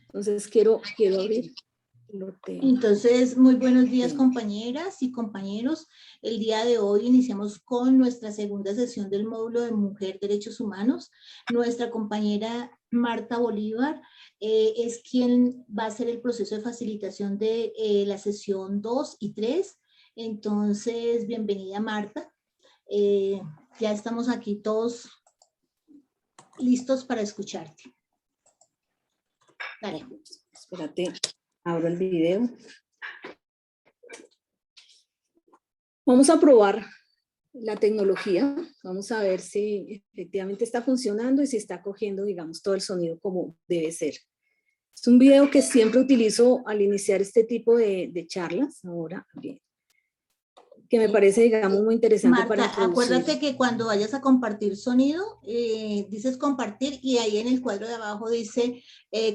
Entonces quiero abrir. Entonces, muy buenos días, compañeras y compañeros. El día de hoy iniciamos con nuestra segunda sesión del módulo de Mujer, Derechos Humanos. Nuestra compañera Marta Bolívar es quien va a hacer el proceso de facilitación de la sesión 2 y 3. Entonces, bienvenida, Marta. Ya estamos aquí todos listos para escucharte. Dale. Espérate, abro el video. Vamos a probar la tecnología. Vamos a ver si efectivamente está funcionando y si está cogiendo, digamos, todo el sonido como debe ser. Es un video que siempre utilizo al iniciar este tipo de charlas. Ahora, bien. Que me parece, digamos, muy interesante. Marta, para acuérdate que cuando vayas a compartir sonido, dices compartir y ahí en el cuadro de abajo dice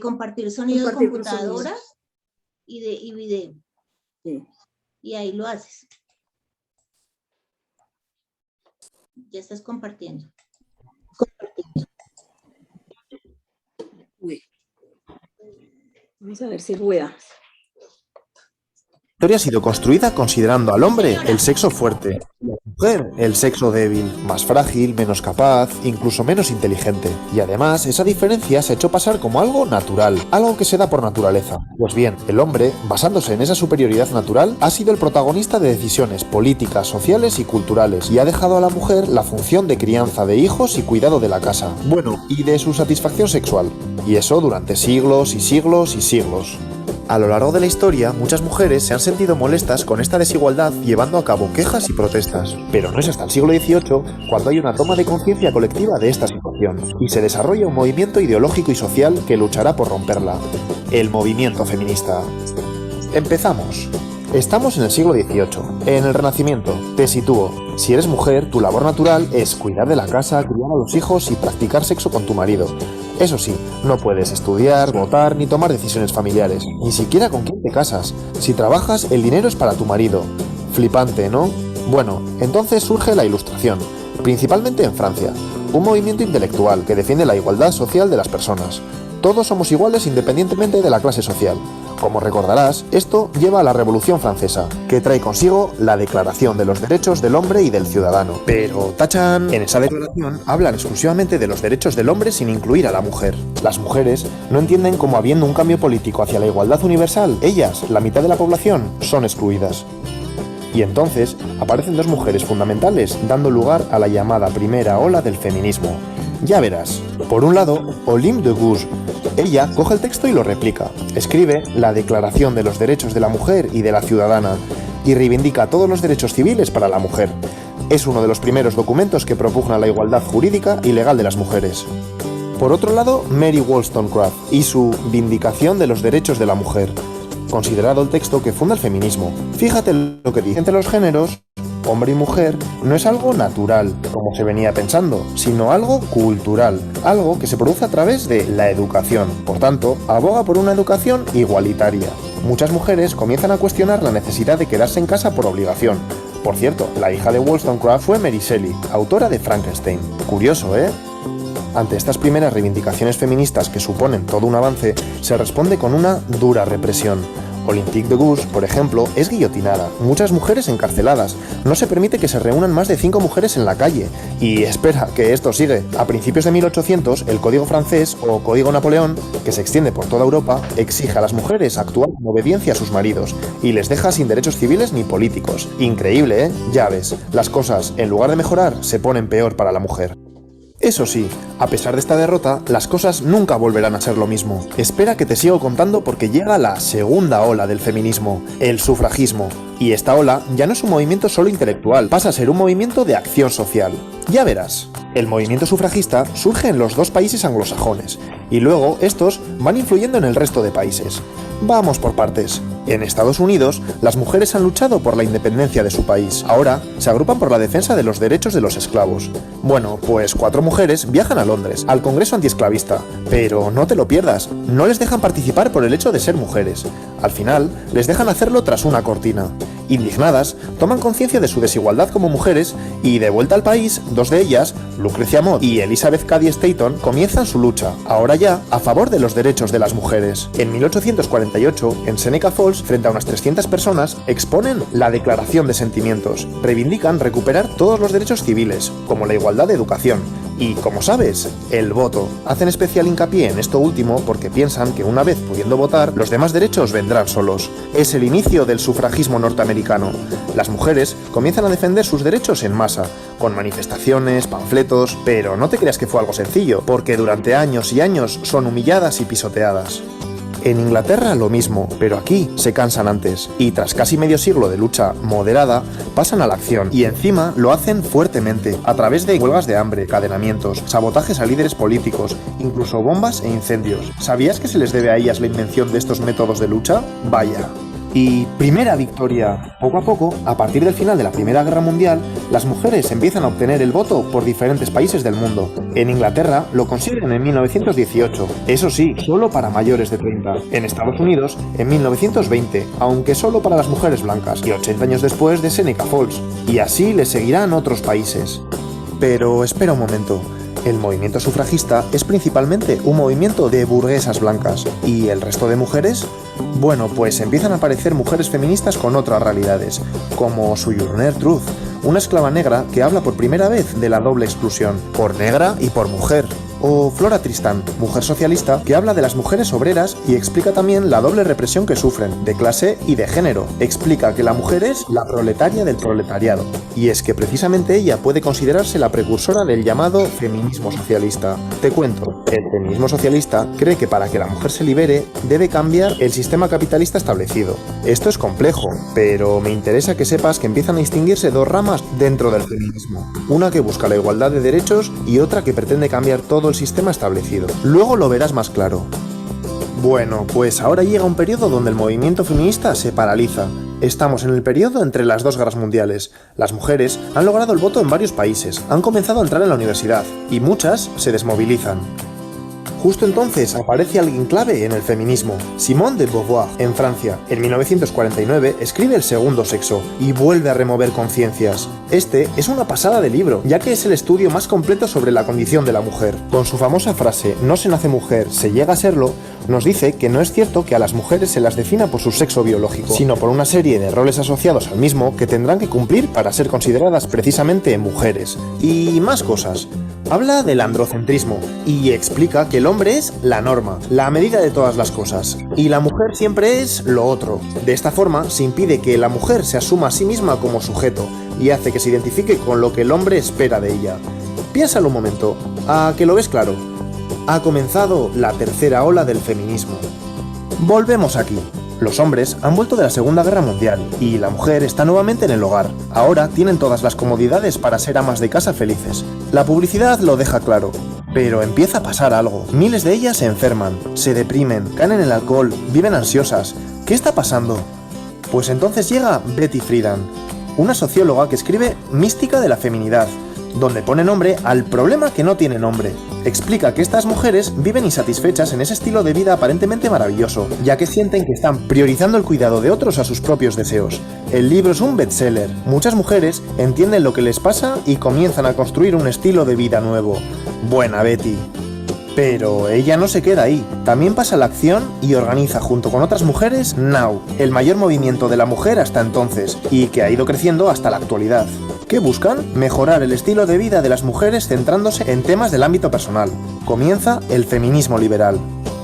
compartir sonido de computadora y video. Sí. Y ahí lo haces. Ya estás compartiendo. Uy. Vamos a ver si rueda. La historia ha sido construida considerando al hombre el sexo fuerte, y a la mujer el sexo débil, más frágil, menos capaz, incluso menos inteligente. Y además, esa diferencia se ha hecho pasar como algo natural, algo que se da por naturaleza. Pues bien, el hombre, basándose en esa superioridad natural, ha sido el protagonista de decisiones políticas, sociales y culturales, y ha dejado a la mujer la función de crianza de hijos y cuidado de la casa. Bueno, y de su satisfacción sexual. Y eso durante siglos y siglos y siglos. A lo largo de la historia, muchas mujeres se han sentido molestas con esta desigualdad llevando a cabo quejas y protestas. Pero no es hasta el siglo XVIII cuando hay una toma de conciencia colectiva de esta situación y se desarrolla un movimiento ideológico y social que luchará por romperla. El movimiento feminista. Empezamos. Estamos en el siglo XVIII, en el Renacimiento. Te sitúo. Si eres mujer, tu labor natural es cuidar de la casa, criar a los hijos y practicar sexo con tu marido. Eso sí, no puedes estudiar, votar ni tomar decisiones familiares, ni siquiera con quién te casas. Si trabajas, el dinero es para tu marido. Flipante, ¿no? Bueno, entonces surge la Ilustración, principalmente en Francia, un movimiento intelectual que defiende la igualdad social de las personas. Todos somos iguales independientemente de la clase social. Como recordarás, esto lleva a la Revolución Francesa, que trae consigo la Declaración de los Derechos del Hombre y del Ciudadano. Pero, ¡tachán! En esa declaración hablan exclusivamente de los derechos del hombre sin incluir a la mujer. Las mujeres no entienden cómo habiendo un cambio político hacia la igualdad universal, ellas, la mitad de la población, son excluidas. Y entonces aparecen dos mujeres fundamentales dando lugar a la llamada primera ola del feminismo. Ya verás. Por un lado, Olympe de Gouges. Ella coge el texto y lo replica. Escribe la Declaración de los Derechos de la Mujer y de la Ciudadana y reivindica todos los derechos civiles para la mujer. Es uno de los primeros documentos que propugna la igualdad jurídica y legal de las mujeres. Por otro lado, Mary Wollstonecraft y su Vindicación de los Derechos de la Mujer, considerado el texto que funda el feminismo. Fíjate lo que dice. Entre los géneros, hombre y mujer, no es algo natural, como se venía pensando, sino algo cultural, algo que se produce a través de la educación. Por tanto, aboga por una educación igualitaria. Muchas mujeres comienzan a cuestionar la necesidad de quedarse en casa por obligación. Por cierto, la hija de Wollstonecraft fue Mary Shelley, autora de Frankenstein. Curioso, ¿eh? Ante estas primeras reivindicaciones feministas que suponen todo un avance, se responde con una dura represión. Olympe de Gouges, por ejemplo, es guillotinada, muchas mujeres encarceladas, no se permite que se reúnan más de 5 mujeres en la calle. Y espera, que esto sigue. A principios de 1800, el Código francés, o Código Napoleón, que se extiende por toda Europa, exige a las mujeres actuar en obediencia a sus maridos, y les deja sin derechos civiles ni políticos. Increíble, ¿eh? Ya ves, las cosas, en lugar de mejorar, se ponen peor para la mujer. Eso sí, a pesar de esta derrota, las cosas nunca volverán a ser lo mismo. Espera que te sigo contando porque llega la segunda ola del feminismo, el sufragismo. Y esta ola ya no es un movimiento solo intelectual, pasa a ser un movimiento de acción social. Ya verás. El movimiento sufragista surge en los dos países anglosajones, y luego estos van influyendo en el resto de países. Vamos por partes. En Estados Unidos, las mujeres han luchado por la independencia de su país. Ahora, se agrupan por la defensa de los derechos de los esclavos. Bueno, pues 4 mujeres viajan a Londres, al Congreso Antiesclavista. Pero no te lo pierdas, no les dejan participar por el hecho de ser mujeres. Al final, les dejan hacerlo tras una cortina. Indignadas, toman conciencia de su desigualdad como mujeres y, de vuelta al país, dos de ellas, Lucrecia Mott y Elizabeth Cady Stanton, comienzan su lucha, ahora ya, a favor de los derechos de las mujeres. En 1848, en Seneca Falls, frente a unas 300 personas, exponen la Declaración de Sentimientos. Reivindican recuperar todos los derechos civiles, como la igualdad de educación. Y, como sabes, el voto. Hacen especial hincapié en esto último porque piensan que una vez pudiendo votar, los demás derechos vendrán solos. Es el inicio del sufragismo norteamericano. Las mujeres comienzan a defender sus derechos en masa, con manifestaciones, panfletos, pero no te creas que fue algo sencillo, porque durante años y años son humilladas y pisoteadas. En Inglaterra lo mismo, pero aquí se cansan antes, y tras casi medio siglo de lucha moderada, pasan a la acción, y encima lo hacen fuertemente, a través de huelgas de hambre, encadenamientos, sabotajes a líderes políticos, incluso bombas e incendios. ¿Sabías que se les debe a ellas la invención de estos métodos de lucha? Vaya. Y primera victoria. Poco a poco, a partir del final de la Primera Guerra Mundial, las mujeres empiezan a obtener el voto por diferentes países del mundo. En Inglaterra lo consiguen en 1918, eso sí, solo para mayores de 30. En Estados Unidos, en 1920, aunque solo para las mujeres blancas, y 80 años después de Seneca Falls. Y así le seguirán otros países. Pero espera un momento. El movimiento sufragista es principalmente un movimiento de burguesas blancas. ¿Y el resto de mujeres? Bueno, pues empiezan a aparecer mujeres feministas con otras realidades, como Sojourner Truth, una esclava negra que habla por primera vez de la doble exclusión, por negra y por mujer. O Flora Tristan, mujer socialista que habla de las mujeres obreras y explica también la doble represión que sufren, de clase y de género. Explica que la mujer es la proletaria del proletariado. Y es que precisamente ella puede considerarse la precursora del llamado feminismo socialista. Te cuento, el feminismo socialista cree que para que la mujer se libere debe cambiar el sistema capitalista establecido. Esto es complejo, pero me interesa que sepas que empiezan a distinguirse dos ramas dentro del feminismo. Una que busca la igualdad de derechos y otra que pretende cambiar todo el sistema establecido. Luego lo verás más claro. Bueno, pues ahora llega un periodo donde el movimiento feminista se paraliza. Estamos en el periodo entre las dos guerras mundiales. Las mujeres han logrado el voto en varios países, han comenzado a entrar en la universidad y muchas se desmovilizan. Justo entonces aparece alguien clave en el feminismo, Simone de Beauvoir, en Francia. En 1949 escribe El segundo sexo y vuelve a remover conciencias. Este es una pasada de libro, ya que es el estudio más completo sobre la condición de la mujer. Con su famosa frase, no se nace mujer, se llega a serlo, nos dice que no es cierto que a las mujeres se las defina por su sexo biológico, sino por una serie de roles asociados al mismo que tendrán que cumplir para ser consideradas precisamente mujeres. Y más cosas. Habla del androcentrismo y explica que el hombre es la norma, la medida de todas las cosas, y la mujer siempre es lo otro. De esta forma se impide que la mujer se asuma a sí misma como sujeto y hace que se identifique con lo que el hombre espera de ella. Piénsalo un momento, ¿a que lo ves claro? Ha comenzado la tercera ola del feminismo. Volvemos aquí. Los hombres han vuelto de la Segunda Guerra Mundial y la mujer está nuevamente en el hogar. Ahora tienen todas las comodidades para ser amas de casa felices. La publicidad lo deja claro. Pero empieza a pasar algo. Miles de ellas se enferman, se deprimen, caen en el alcohol, viven ansiosas. ¿Qué está pasando? Pues entonces llega Betty Friedan, una socióloga que escribe Mística de la feminidad, donde pone nombre al problema que no tiene nombre. Explica que estas mujeres viven insatisfechas en ese estilo de vida aparentemente maravilloso, ya que sienten que están priorizando el cuidado de otros a sus propios deseos. El libro es un bestseller. Muchas mujeres entienden lo que les pasa y comienzan a construir un estilo de vida nuevo. Buena Betty. Pero ella no se queda ahí, también pasa a la acción y organiza junto con otras mujeres Now, el mayor movimiento de la mujer hasta entonces, y que ha ido creciendo hasta la actualidad. ¿Qué buscan? Mejorar el estilo de vida de las mujeres centrándose en temas del ámbito personal. Comienza el feminismo liberal.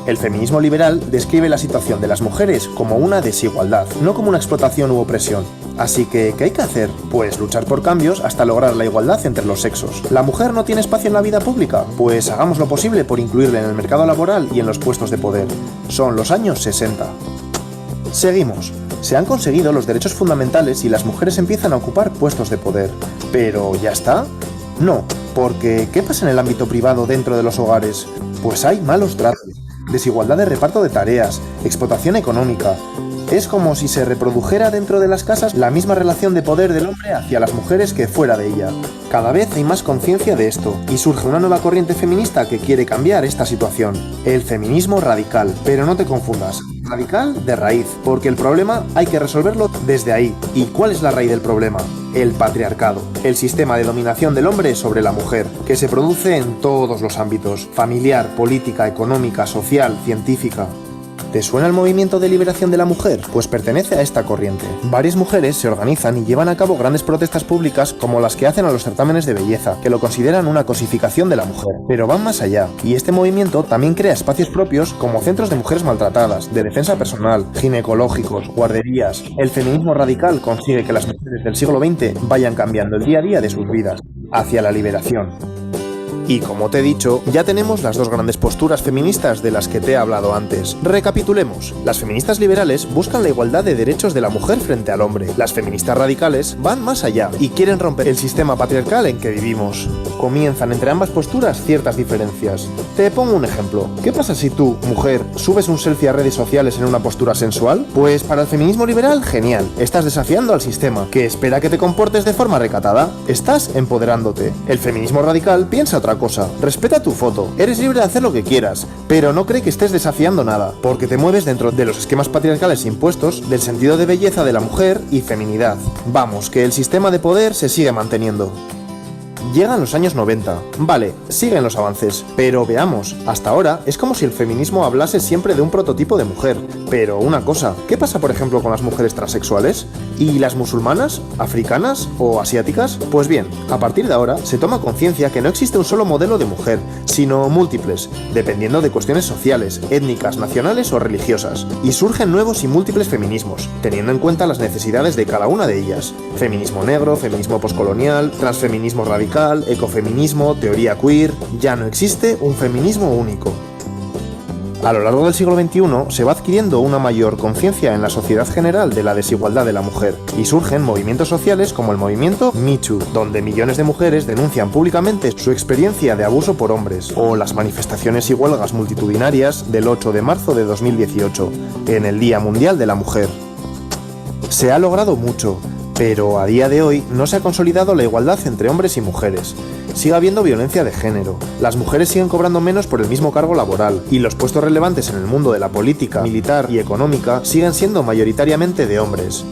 El feminismo liberal describe la situación de las mujeres como una desigualdad, no como una explotación u opresión. Así que, ¿qué hay que hacer? Pues luchar por cambios hasta lograr la igualdad entre los sexos. ¿La mujer no tiene espacio en la vida pública? Pues hagamos lo posible por incluirla en el mercado laboral y en los puestos de poder. Son los años 60. Seguimos. Se han conseguido los derechos fundamentales y las mujeres empiezan a ocupar puestos de poder. ¿Pero ya está? No, porque ¿qué pasa en el ámbito privado dentro de los hogares? Pues hay malos tratos, desigualdad de reparto de tareas, explotación económica. Es como si se reprodujera dentro de las casas la misma relación de poder del hombre hacia las mujeres que fuera de ella. Cada vez hay más conciencia de esto y surge una nueva corriente feminista que quiere cambiar esta situación. El feminismo radical. Pero no te confundas. Radical de raíz, porque el problema hay que resolverlo desde ahí. ¿Y cuál es la raíz del problema? El patriarcado, el sistema de dominación del hombre sobre la mujer, que se produce en todos los ámbitos: familiar, política, económica, social, científica. ¿Te suena el movimiento de liberación de la mujer? Pues pertenece a esta corriente. Varias mujeres se organizan y llevan a cabo grandes protestas públicas como las que hacen a los certámenes de belleza, que lo consideran una cosificación de la mujer. Pero van más allá, y este movimiento también crea espacios propios como centros de mujeres maltratadas, de defensa personal, ginecológicos, guarderías. El feminismo radical consigue que las mujeres del siglo XX vayan cambiando el día a día de sus vidas, hacia la liberación. Y como te he dicho, ya tenemos las dos grandes posturas feministas de las que te he hablado antes. Recapitulemos. Las feministas liberales buscan la igualdad de derechos de la mujer frente al hombre. Las feministas radicales van más allá y quieren romper el sistema patriarcal en que vivimos. Comienzan entre ambas posturas ciertas diferencias. Te pongo un ejemplo. ¿Qué pasa si tú, mujer, subes un selfie a redes sociales en una postura sensual? Pues para el feminismo liberal, genial. Estás desafiando al sistema, que espera que te comportes de forma recatada. Estás empoderándote. El feminismo radical piensa otra cosa. Respeta tu foto. Eres libre de hacer lo que quieras, pero no cree que estés desafiando nada, porque te mueves dentro de los esquemas patriarcales impuestos del sentido de belleza de la mujer y feminidad. Vamos, que el sistema de poder se sigue manteniendo. Llegan los años 90. Vale, siguen los avances, pero veamos, hasta ahora es como si el feminismo hablase siempre de un prototipo de mujer. Pero una cosa, ¿qué pasa por ejemplo con las mujeres transexuales? ¿Y las musulmanas, africanas o asiáticas? Pues bien, a partir de ahora se toma conciencia que no existe un solo modelo de mujer, sino múltiples, dependiendo de cuestiones sociales, étnicas, nacionales o religiosas. Y surgen nuevos y múltiples feminismos, teniendo en cuenta las necesidades de cada una de ellas. Feminismo negro, feminismo poscolonial, transfeminismo radical, ecofeminismo, teoría queer. Ya no existe un feminismo único. A lo largo del siglo XXI se va adquiriendo una mayor conciencia en la sociedad general de la desigualdad de la mujer, y surgen movimientos sociales como el movimiento Me Too, donde millones de mujeres denuncian públicamente su experiencia de abuso por hombres, o las manifestaciones y huelgas multitudinarias del 8 de marzo de 2018, en el Día Mundial de la Mujer. Se ha logrado mucho, pero a día de hoy no se ha consolidado la igualdad entre hombres y mujeres. Sigue habiendo violencia de género, las mujeres siguen cobrando menos por el mismo cargo laboral, y los puestos relevantes en el mundo de la política, militar y económica siguen siendo mayoritariamente de hombres.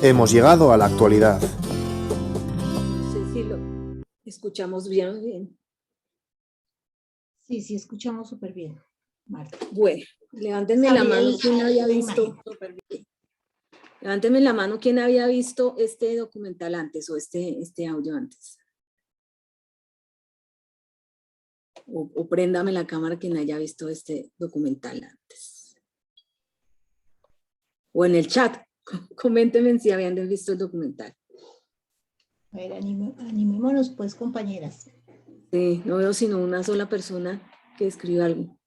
Hemos llegado a la actualidad. No sé si lo escuchamos bien. Sí, escuchamos súper bien, Marta. Bueno, levántenme la mano quien había visto. Levántenme la mano quien había visto este documental antes o este audio antes. O préndame la cámara quien haya visto este documental antes. O en el chat, coméntenme si habían visto el documental. A ver, animémonos pues, compañeras. Sí, no veo sino una sola persona que escriba algo.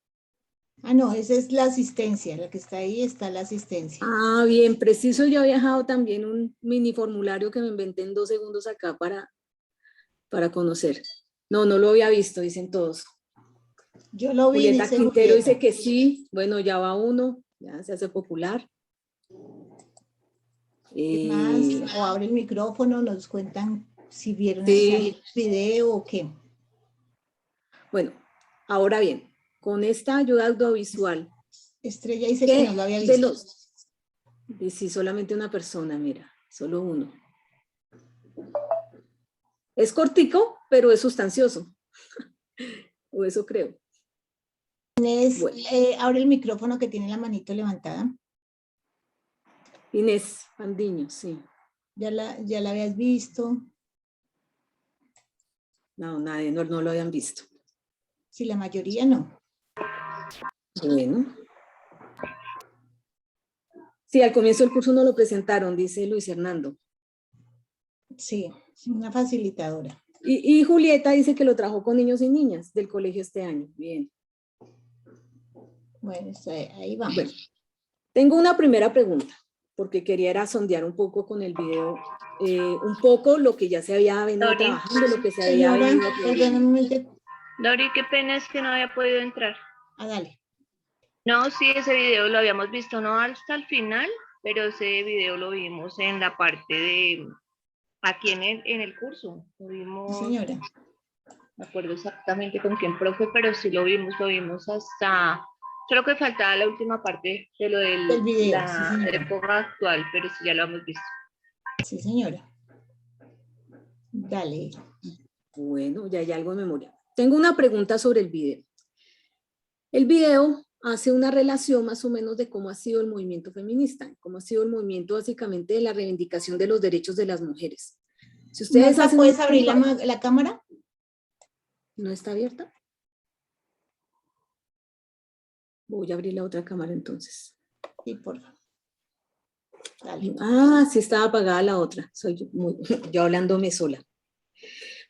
Ah, no, esa es la asistencia, la que está ahí está la asistencia. Ah, bien, preciso, yo había dejado también un mini formulario que me inventé en 2 segundos acá para conocer. No lo había visto, dicen todos. Yo lo vi, Julieta dice Quintero Julieta. dice que sí, bueno, ya va uno, ya se hace popular. ¿Qué más? O abre el micrófono, nos cuentan si vieron Sí. el video o qué. Bueno, ahora bien, con esta ayuda audiovisual. Estrella dice que no lo había visto. Y sí, solamente una persona, mira, solo uno. Es cortico, pero es sustancioso. O eso creo. Inés, Bueno. abre el micrófono que tiene la manito levantada. Inés Pandiño, sí. ¿Ya la habías visto? No, nadie, no lo habían visto. Sí, la mayoría no. Bueno. Sí, al comienzo del curso no lo presentaron, dice Luis Hernando. Sí, una facilitadora. Y Julieta dice que lo trajo con niños y niñas del colegio este año. Bien. Bueno, ahí vamos. Bueno, tengo una primera pregunta, porque quería era sondear un poco con el video, un poco lo que ya se había venido Dori. trabajando, lo que se había Señora, venido perdóname un momento. Dori, qué pena es que no había podido entrar. Ah, dale. No, sí, ese video lo habíamos visto, no hasta el final, pero ese video lo vimos en la parte de, aquí en el curso, lo Sí, vimos, señora. no me acuerdo exactamente con quién profe, pero sí lo vimos hasta, creo que faltaba la última parte de lo de Del video, sí, la señora. época actual, pero sí ya lo hemos visto. Sí, señora. Dale. Bueno, ya hay algo de memoria. Tengo una pregunta sobre el video. El video hace una relación más o menos de cómo ha sido el movimiento feminista, cómo ha sido el movimiento básicamente de la reivindicación de los derechos de las mujeres. Si ustedes ¿Nota, hacen puedes abrir la cámara? ¿No está abierta? Voy a abrir la otra cámara entonces. Sí, por favor. Dale. Ah, sí estaba apagada la otra. Soy yo hablándome sola.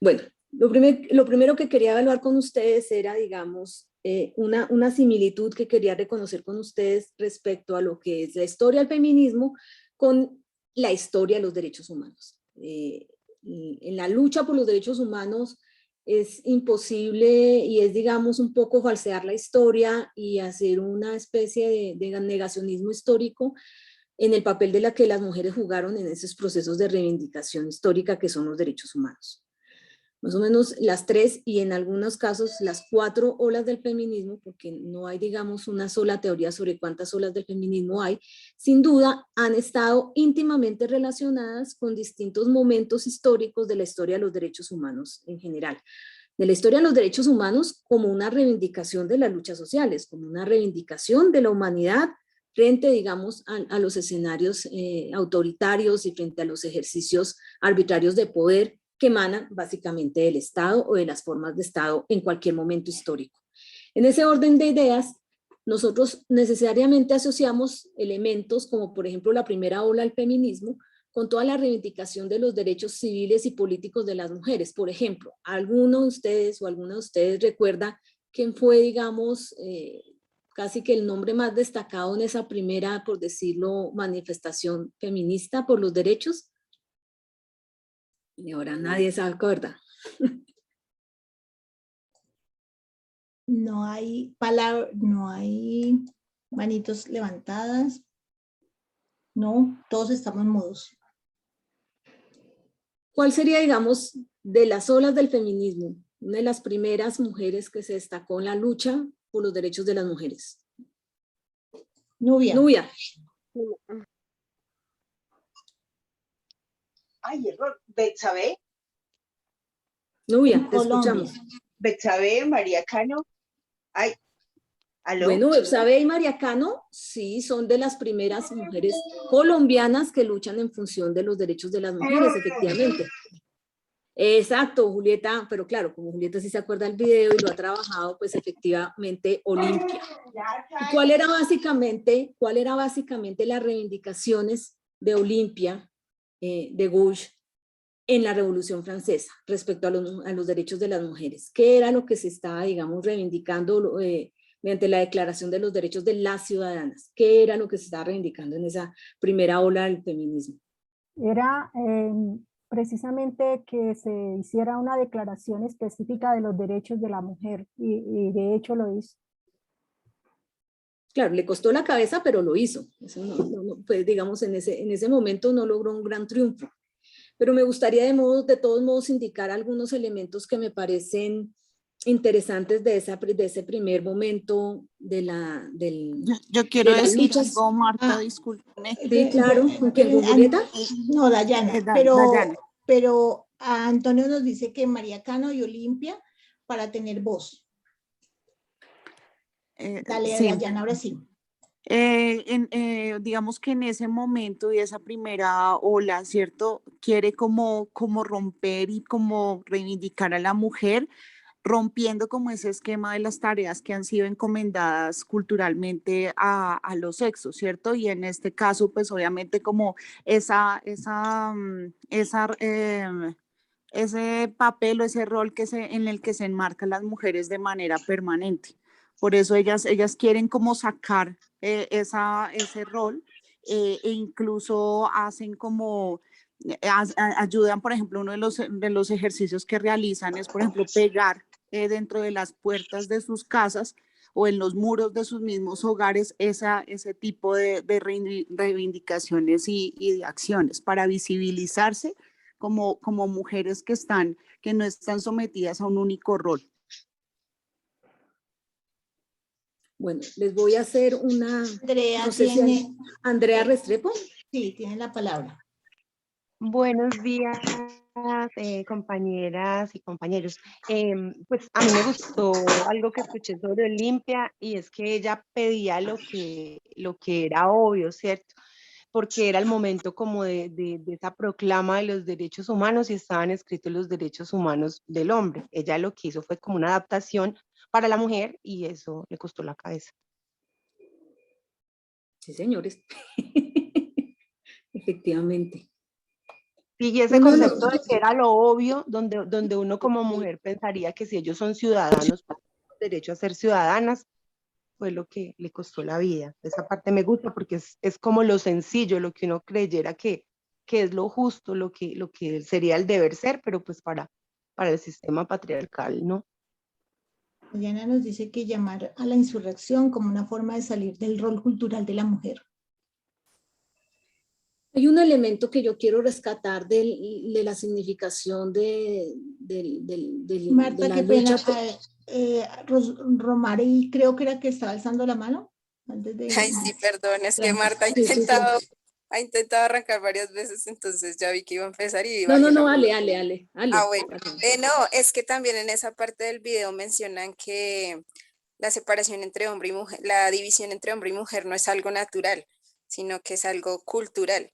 Bueno, lo primero que quería evaluar con ustedes era, digamos, una similitud que quería reconocer con ustedes respecto a lo que es la historia del feminismo con la historia de los derechos humanos. En la lucha por los derechos humanos es imposible y es, digamos, un poco falsear la historia y hacer una especie de negacionismo histórico en el papel de la que las mujeres jugaron en esos procesos de reivindicación histórica que son los derechos humanos. Más o menos las 3 y en algunos casos las 4 olas del feminismo, porque no hay, digamos, una sola teoría sobre cuántas olas del feminismo hay, sin duda han estado íntimamente relacionadas con distintos momentos históricos de la historia de los derechos humanos en general. De la historia de los derechos humanos como una reivindicación de las luchas sociales, como una reivindicación de la humanidad frente, digamos, a los escenarios autoritarios y frente a los ejercicios arbitrarios de poder que emanan básicamente del Estado o de las formas de Estado en cualquier momento histórico. En ese orden de ideas, nosotros necesariamente asociamos elementos como, por ejemplo, la primera ola del feminismo con toda la reivindicación de los derechos civiles y políticos de las mujeres. Por ejemplo, ¿alguno de ustedes o alguna de ustedes recuerda quién fue, digamos, casi que el nombre más destacado en esa primera, por decirlo, manifestación feminista por los derechos? Y ahora nadie se acuerda. No hay palabras, no hay manitos levantadas. No, todos estamos mudos. ¿Cuál sería, digamos, de las olas del feminismo, una de las primeras mujeres que se destacó en la lucha por los derechos de las mujeres? Nubia. Nubia. Ay, error. Betsabe, Nubia, En te Colombia. escuchamos. Betsabe, María Cano. Ay, ¿aló? Bueno, Betsabe y María Cano sí son de las primeras mujeres colombianas que luchan en función de los derechos de las mujeres, efectivamente. Exacto, Julieta, pero claro, como Julieta sí se acuerda del video y lo ha trabajado, pues efectivamente Olimpia. ¿Y cuál era básicamente las reivindicaciones de Olimpia, de Gouche, en la Revolución Francesa respecto a los derechos de las mujeres? ¿Qué era lo que se estaba, digamos, reivindicando mediante la Declaración de los Derechos de las Ciudadanas? ¿Qué era lo que se estaba reivindicando en esa primera ola del feminismo? Era precisamente que se hiciera una declaración específica de los derechos de la mujer y de hecho lo hizo. Claro, le costó la cabeza, pero lo hizo. Eso pues, digamos, en ese momento no logró un gran triunfo. Pero me gustaría de todos modos indicar algunos elementos que me parecen interesantes de ese primer momento Yo quiero de las decir luchas. algo, Marta, discúlpeme. Sí, claro, ¿con quién? ¿Con Julieta? No, Dayana, Dayana. pero Antonio nos dice que María Cano y Olimpia para tener voz. Dale, Sí. Dayana, ahora sí. Digamos que en ese momento y esa primera ola, ¿cierto? Quiere como romper y como reivindicar a la mujer, rompiendo como ese esquema de las tareas que han sido encomendadas culturalmente a los sexos, ¿cierto? Y en este caso, pues obviamente como ese papel o ese rol en el que se enmarcan las mujeres de manera permanente. Por eso ellas quieren como sacar ese rol e incluso hacen como, ayudan, por ejemplo, uno de los ejercicios que realizan es, por ejemplo, pegar dentro de las puertas de sus casas o en los muros de sus mismos hogares ese tipo de reivindicaciones y de acciones para visibilizarse como mujeres que no están sometidas a un único rol. Bueno, les voy a hacer una... Andrea no sé si tiene... Andrea Restrepo. Sí, tiene la palabra. Buenos días, compañeras y compañeros. Pues a mí me gustó algo que escuché sobre Olimpia y es que ella pedía lo que era obvio, ¿cierto? Porque era el momento como de esa proclama de los derechos humanos y estaban escritos los derechos humanos del hombre. Ella lo que hizo fue como una adaptación para la mujer y eso le costó la cabeza. Sí, señores. Efectivamente. Y ese concepto de que era lo obvio, donde uno como mujer pensaría que si ellos son ciudadanos, pues, tienen derecho a ser ciudadanas, fue lo que le costó la vida. Esa parte me gusta porque es como lo sencillo, lo que uno creyera que es lo justo, lo que sería el deber ser, pero pues para el sistema patriarcal, ¿no? Diana nos dice que llamar a la insurrección como una forma de salir del rol cultural de la mujer. Hay un elemento que yo quiero rescatar de la significación de Marta, la qué lucha. pena. Romari creo que era que estaba alzando la mano. Antes de... Ay, sí, perdón, es que Marta ha intentado arrancar varias veces, entonces ya vi que iba a empezar y... No, Ale. Ah, bueno. No, es que también en esa parte del video mencionan que la separación entre hombre y mujer, la división entre hombre y mujer no es algo natural, sino que es algo cultural.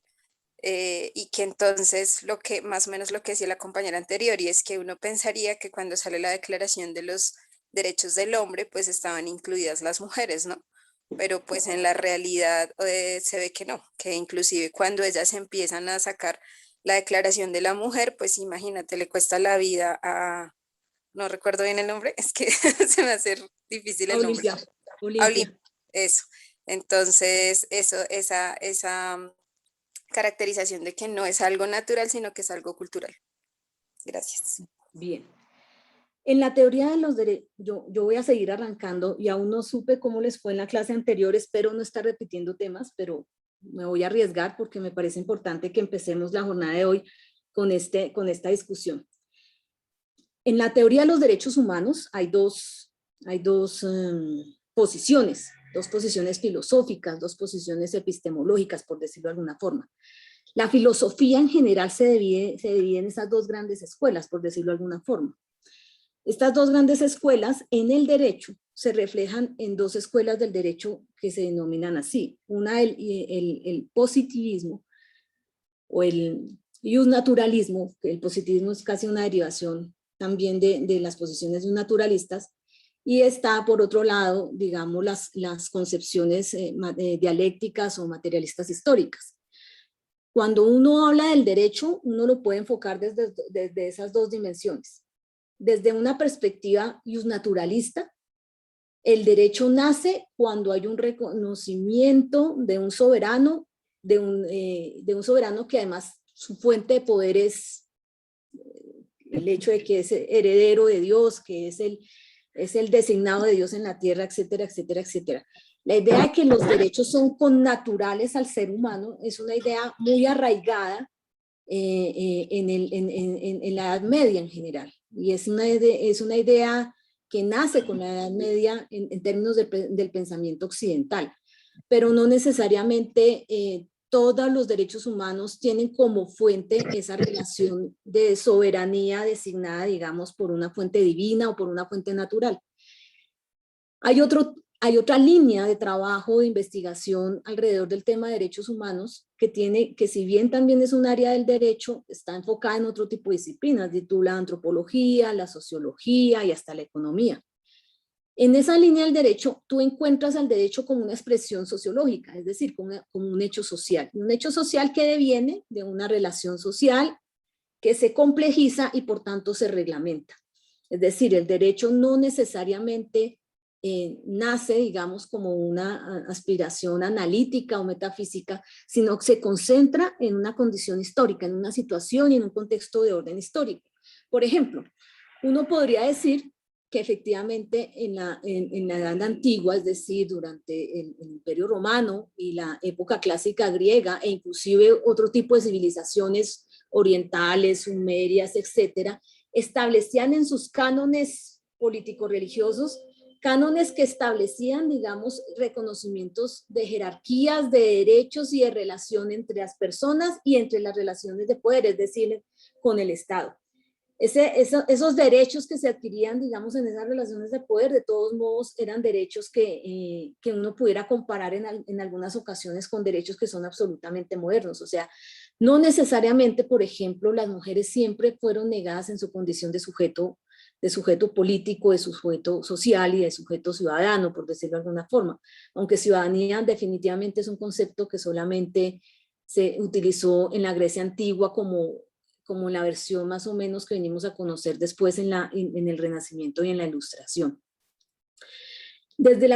Y que entonces más o menos lo que decía la compañera anterior, y es que uno pensaría que cuando sale la declaración de los derechos del hombre, pues estaban incluidas las mujeres, ¿no? Pero pues en la realidad se ve que no, que inclusive cuando ellas empiezan a sacar la declaración de la mujer, pues imagínate, le cuesta la vida a, no recuerdo bien el nombre, es que se me hace difícil el nombre. Olimpia. Eso. Entonces, esa caracterización de que no es algo natural, sino que es algo cultural. Gracias. Bien. En la teoría de los derechos, yo voy a seguir arrancando y aún no supe cómo les fue en la clase anterior, espero no estar repitiendo temas, pero me voy a arriesgar porque me parece importante que empecemos la jornada de hoy con esta discusión. En la teoría de los derechos humanos hay dos posiciones filosóficas, dos posiciones epistemológicas, por decirlo de alguna forma. La filosofía en general se divide en esas dos grandes escuelas, por decirlo de alguna forma. Estas dos grandes escuelas en el derecho se reflejan en dos escuelas del derecho que se denominan así. Una, el positivismo o el justnaturalismo, que el positivismo es casi una derivación también de las posiciones naturalistas, y está por otro lado, digamos, las concepciones dialécticas o materialistas históricas. Cuando uno habla del derecho, uno lo puede enfocar desde esas dos dimensiones. Desde una perspectiva justnaturalista, el derecho nace cuando hay un reconocimiento de un soberano, de un soberano que además su fuente de poder es el hecho de que es heredero de Dios, que es el designado de Dios en la tierra, etcétera, etcétera, etcétera. La idea de que los derechos son connaturales al ser humano es una idea muy arraigada en la Edad Media en general. Y es una idea que nace con la Edad Media en términos del pensamiento occidental. Pero no necesariamente todos los derechos humanos tienen como fuente esa relación de soberanía designada, digamos, por una fuente divina o por una fuente natural. Hay otra línea de trabajo, de investigación alrededor del tema de derechos humanos que si bien también es un área del derecho, está enfocada en otro tipo de disciplinas, la antropología, la sociología y hasta la economía. En esa línea del derecho, tú encuentras al derecho como una expresión sociológica, es decir, como un hecho social. Un hecho social que deviene de una relación social que se complejiza y por tanto se reglamenta. Es decir, el derecho no necesariamente nace, digamos, como una aspiración analítica o metafísica, sino que se concentra en una condición histórica, en una situación y en un contexto de orden histórico. Por ejemplo, uno podría decir que efectivamente en la Edad Antigua, es decir, durante el Imperio Romano y la época clásica griega, e inclusive otro tipo de civilizaciones orientales, sumerias, etcétera, establecían en sus cánones político-religiosos, cánones que establecían, digamos, reconocimientos de jerarquías, de derechos y de relación entre las personas y entre las relaciones de poder, es decir, con el Estado. Esos derechos que se adquirían, digamos, en esas relaciones de poder, de todos modos, eran derechos que uno pudiera comparar en algunas ocasiones con derechos que son absolutamente modernos. O sea, no necesariamente, por ejemplo, las mujeres siempre fueron negadas en su condición de sujeto político, de sujeto social y de sujeto ciudadano, por decirlo de alguna forma. Aunque ciudadanía definitivamente es un concepto que solamente se utilizó en la Grecia antigua como la versión más o menos que venimos a conocer después en el Renacimiento y en la Ilustración. Desde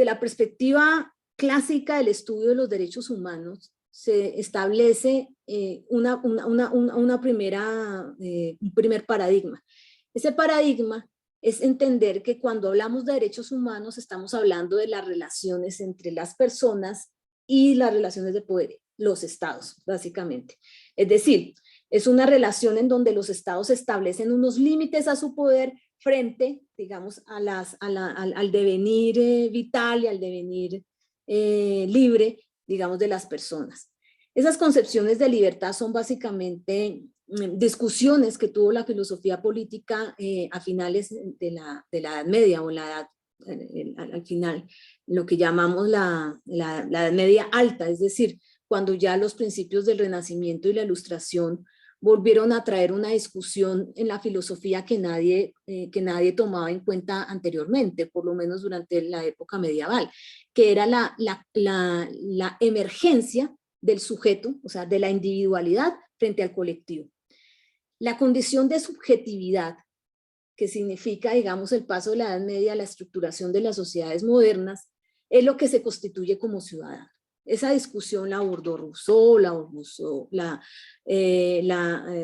la perspectiva clásica del estudio de los derechos humanos, se establece un primer paradigma. Ese paradigma es entender que cuando hablamos de derechos humanos estamos hablando de las relaciones entre las personas y las relaciones de poder, los estados, básicamente. Es decir, es una relación en donde los estados establecen unos límites a su poder frente, digamos, al devenir vital y al devenir libre, digamos, de las personas. Esas concepciones de libertad son básicamente discusiones que tuvo la filosofía política a finales de la Edad Media, o al final, lo que llamamos la Edad Media alta, es decir, cuando ya los principios del Renacimiento y la Ilustración volvieron a traer una discusión en la filosofía que nadie tomaba en cuenta anteriormente, por lo menos durante la época medieval, que era la emergencia del sujeto, o sea, de la individualidad frente al colectivo. La condición de subjetividad, que significa, digamos, el paso de la Edad Media a la estructuración de las sociedades modernas, es lo que se constituye como ciudadano. Esa discusión la abordó Rousseau,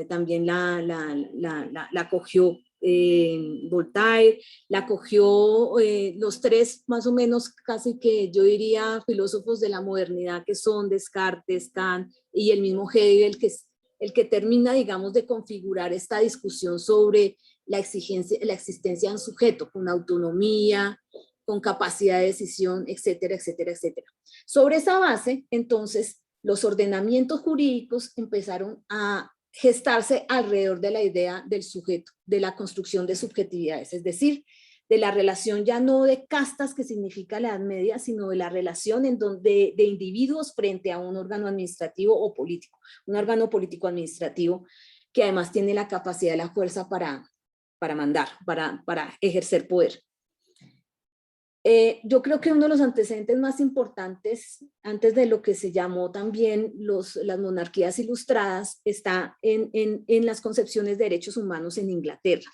también la cogió Voltaire, la cogió los tres más o menos casi que yo diría filósofos de la modernidad, que son Descartes, Kant y el mismo Hegel, que es el que termina, digamos, de configurar esta discusión sobre la existencia de un sujeto con autonomía, con capacidad de decisión, etcétera, etcétera, etcétera. Sobre esa base, entonces, los ordenamientos jurídicos empezaron a gestarse alrededor de la idea del sujeto, de la construcción de subjetividades, es decir, de la relación ya no de castas que significa la Edad Media, sino de la relación de individuos frente a un órgano administrativo o político, un órgano político administrativo que además tiene la capacidad y la fuerza para mandar, para ejercer poder. Yo creo que uno de los antecedentes más importantes, antes de lo que se llamó también las monarquías ilustradas, está en las concepciones de derechos humanos en Inglaterra.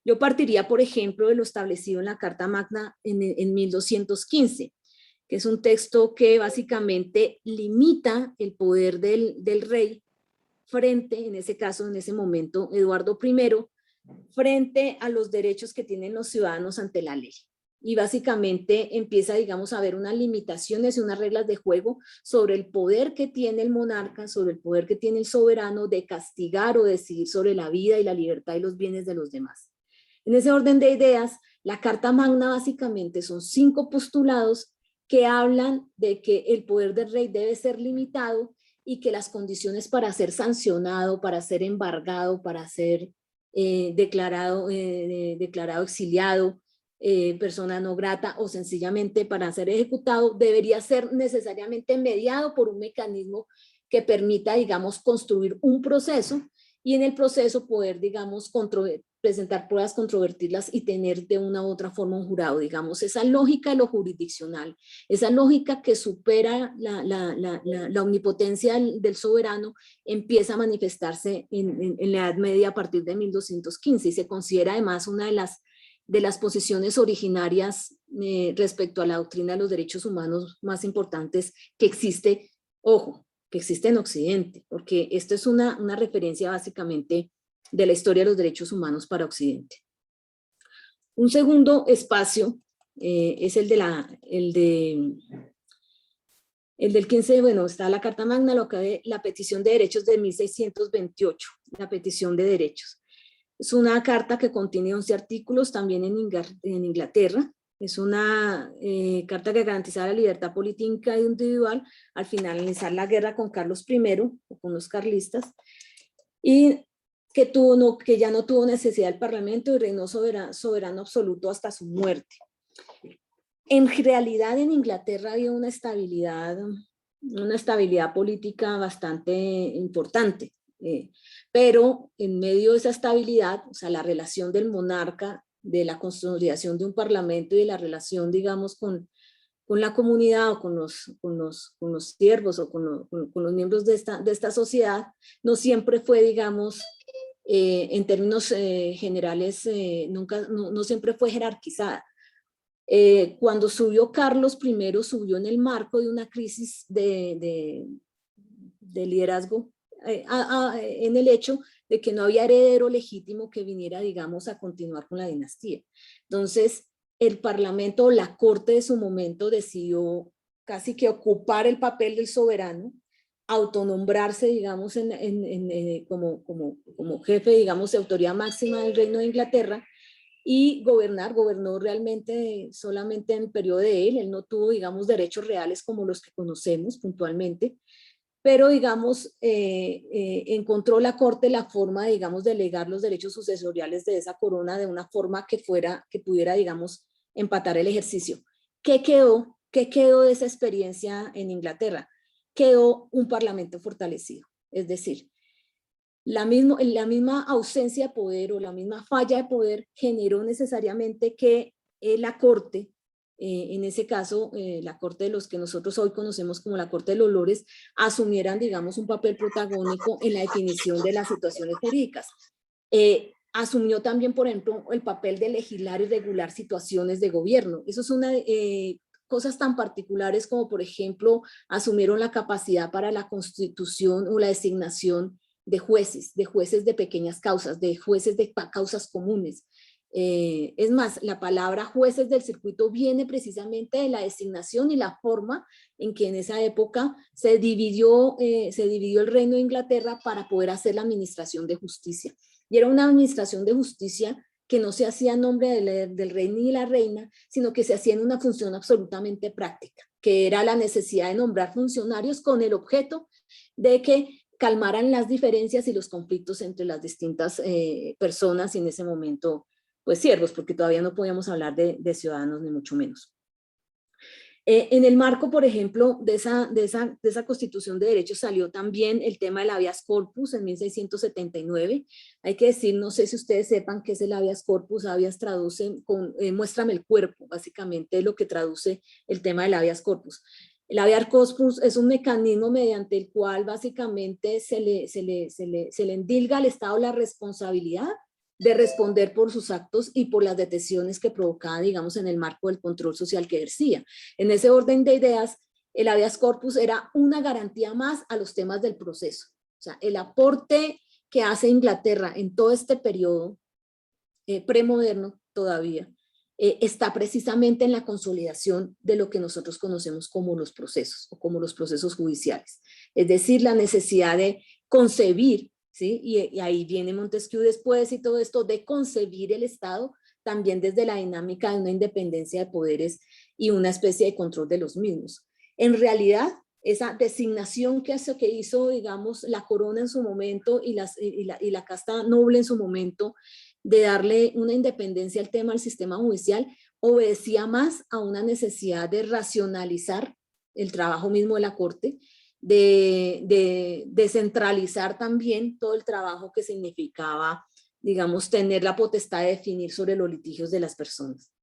Yo partiría, por ejemplo, de lo establecido en la Carta Magna en 1215, que es un texto que básicamente limita el poder del rey frente, en ese caso, en ese momento, Eduardo I, frente a los derechos que tienen los ciudadanos ante la ley. Y básicamente empieza, digamos, a haber unas limitaciones y unas reglas de juego sobre el poder que tiene el monarca, sobre el poder que tiene el soberano de castigar o decidir sobre la vida y la libertad y los bienes de los demás. En ese orden de ideas, la Carta Magna básicamente son 5 postulados que hablan de que el poder del rey debe ser limitado y que las condiciones para ser sancionado, para ser embargado, para ser declarado exiliado, persona no grata o sencillamente para ser ejecutado, debería ser necesariamente mediado por un mecanismo que permita, digamos, construir un proceso y en el proceso poder, digamos, presentar pruebas, controvertirlas y tener de una u otra forma un jurado, digamos, esa lógica de lo jurisdiccional, esa lógica que supera la omnipotencia del soberano, empieza a manifestarse en la Edad Media a partir de 1215 y se considera además una de las posiciones originarias respecto a la doctrina de los derechos humanos más importantes que existe, ojo, que existe en Occidente, porque esto es una referencia básicamente de la historia de los derechos humanos para Occidente. Un segundo espacio es el del 15, bueno, está la Carta Magna, la petición de derechos de 1628, la petición de derechos. Es una carta que contiene 11 artículos, también en Inglaterra. Es una carta que garantizaba la libertad política e individual al finalizar la guerra con Carlos I, o con los carlistas, y que ya no tuvo necesidad del Parlamento y reinó soberano absoluto hasta su muerte. En realidad en Inglaterra había una estabilidad política bastante importante, pero en medio de esa estabilidad, o sea, la relación del monarca, de la consolidación de un parlamento y de la relación, digamos, con la comunidad o con los siervos o con los miembros de esta sociedad, no siempre fue, digamos, en términos generales, no siempre fue jerarquizada. Cuando subió Carlos I, subió en el marco de una crisis de liderazgo, en el hecho de que no había heredero legítimo que viniera, digamos, a continuar con la dinastía. Entonces, el Parlamento, la Corte de su momento, decidió casi que ocupar el papel del soberano, autonombrarse, digamos, como jefe, digamos, de autoridad máxima del Reino de Inglaterra, y gobernó realmente solamente en el periodo de él no tuvo, digamos, derechos reales como los que conocemos puntualmente, pero, digamos, encontró la Corte la forma, digamos, de legar los derechos sucesoriales de esa corona de una forma que pudiera, digamos, empatar el ejercicio. ¿Qué quedó de esa experiencia en Inglaterra? Quedó un parlamento fortalecido, es decir, la misma ausencia de poder o la misma falla de poder generó necesariamente que la Corte, en ese caso, la Corte de los que nosotros hoy conocemos como la Corte de los Lores, asumieran, digamos, un papel protagónico en la definición de las situaciones jurídicas. Asumió también, por ejemplo, el papel de legislar y regular situaciones de gobierno. Eso es cosas tan particulares como, por ejemplo, asumieron la capacidad para la constitución o la designación de jueces de pequeñas causas, de jueces de causas comunes. Es más, la palabra jueces del circuito viene precisamente de la designación y la forma en que en esa época se dividió el Reino de Inglaterra para poder hacer la administración de justicia. Y era una administración de justicia que no se hacía en nombre del rey ni la reina, sino que se hacía en una función absolutamente práctica, que era la necesidad de nombrar funcionarios con el objeto de que calmaran las diferencias y los conflictos entre las distintas personas y en ese momento, pues siervos, porque todavía no podíamos hablar de ciudadanos ni mucho menos. En el marco, por ejemplo, de esa Constitución de Derechos salió también el tema del habeas corpus en 1679. Hay que decir, no sé si ustedes sepan qué es el habeas corpus. Habeas traduce con muéstrame el cuerpo, básicamente es lo que traduce el tema del habeas corpus. El habeas corpus es un mecanismo mediante el cual básicamente se le endilga al Estado la responsabilidad de responder por sus actos y por las detenciones que provocaba, digamos, en el marco del control social que ejercía. En ese orden de ideas, el habeas corpus era una garantía más a los temas del proceso. O sea, el aporte que hace Inglaterra en todo este periodo premoderno todavía, está precisamente en la consolidación de lo que nosotros conocemos como los procesos o como los procesos judiciales. Es decir, la necesidad de concebir, ¿sí? Y ahí viene Montesquieu después y todo esto de concebir el Estado también desde la dinámica de una independencia de poderes y una especie de control de los mismos. En realidad, esa designación que hizo, digamos, la corona en su momento y la casta noble en su momento, de darle una independencia al tema del sistema judicial, obedecía más a una necesidad de racionalizar el trabajo mismo de la Corte, de descentralizar también todo el trabajo que significaba, digamos, tener la potestad de definir sobre los litigios de las personas.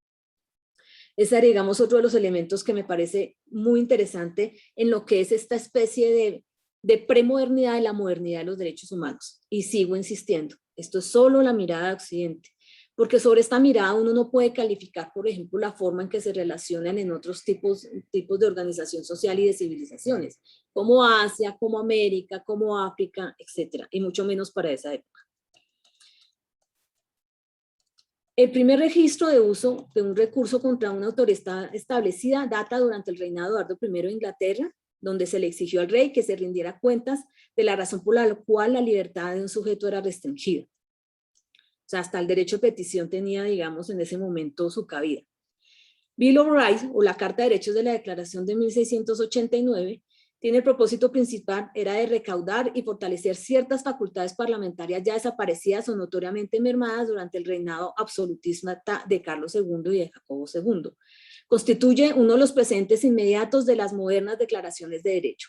Ese era, digamos, otro de los elementos que me parece muy interesante en lo que es esta especie de premodernidad de la modernidad de los derechos humanos. Y sigo insistiendo, esto es solo la mirada de Occidente, porque sobre esta mirada uno no puede calificar, por ejemplo, la forma en que se relacionan en otros tipos de organización social y de civilizaciones, como Asia, como América, como África, etcétera, y mucho menos para esa época. El primer registro de uso de un recurso contra una autoridad establecida data durante el reinado de Eduardo I de Inglaterra, donde se le exigió al rey que se rindiera cuentas de la razón por la cual la libertad de un sujeto era restringida. O sea, hasta el derecho de petición tenía, digamos, en ese momento su cabida. Bill of Rights, o la Carta de Derechos de la Declaración de 1689, tiene el propósito principal, era de recaudar y fortalecer ciertas facultades parlamentarias ya desaparecidas o notoriamente mermadas durante el reinado absolutista de Carlos II y de Jacobo II. Constituye uno de los precedentes inmediatos de las modernas declaraciones de derecho.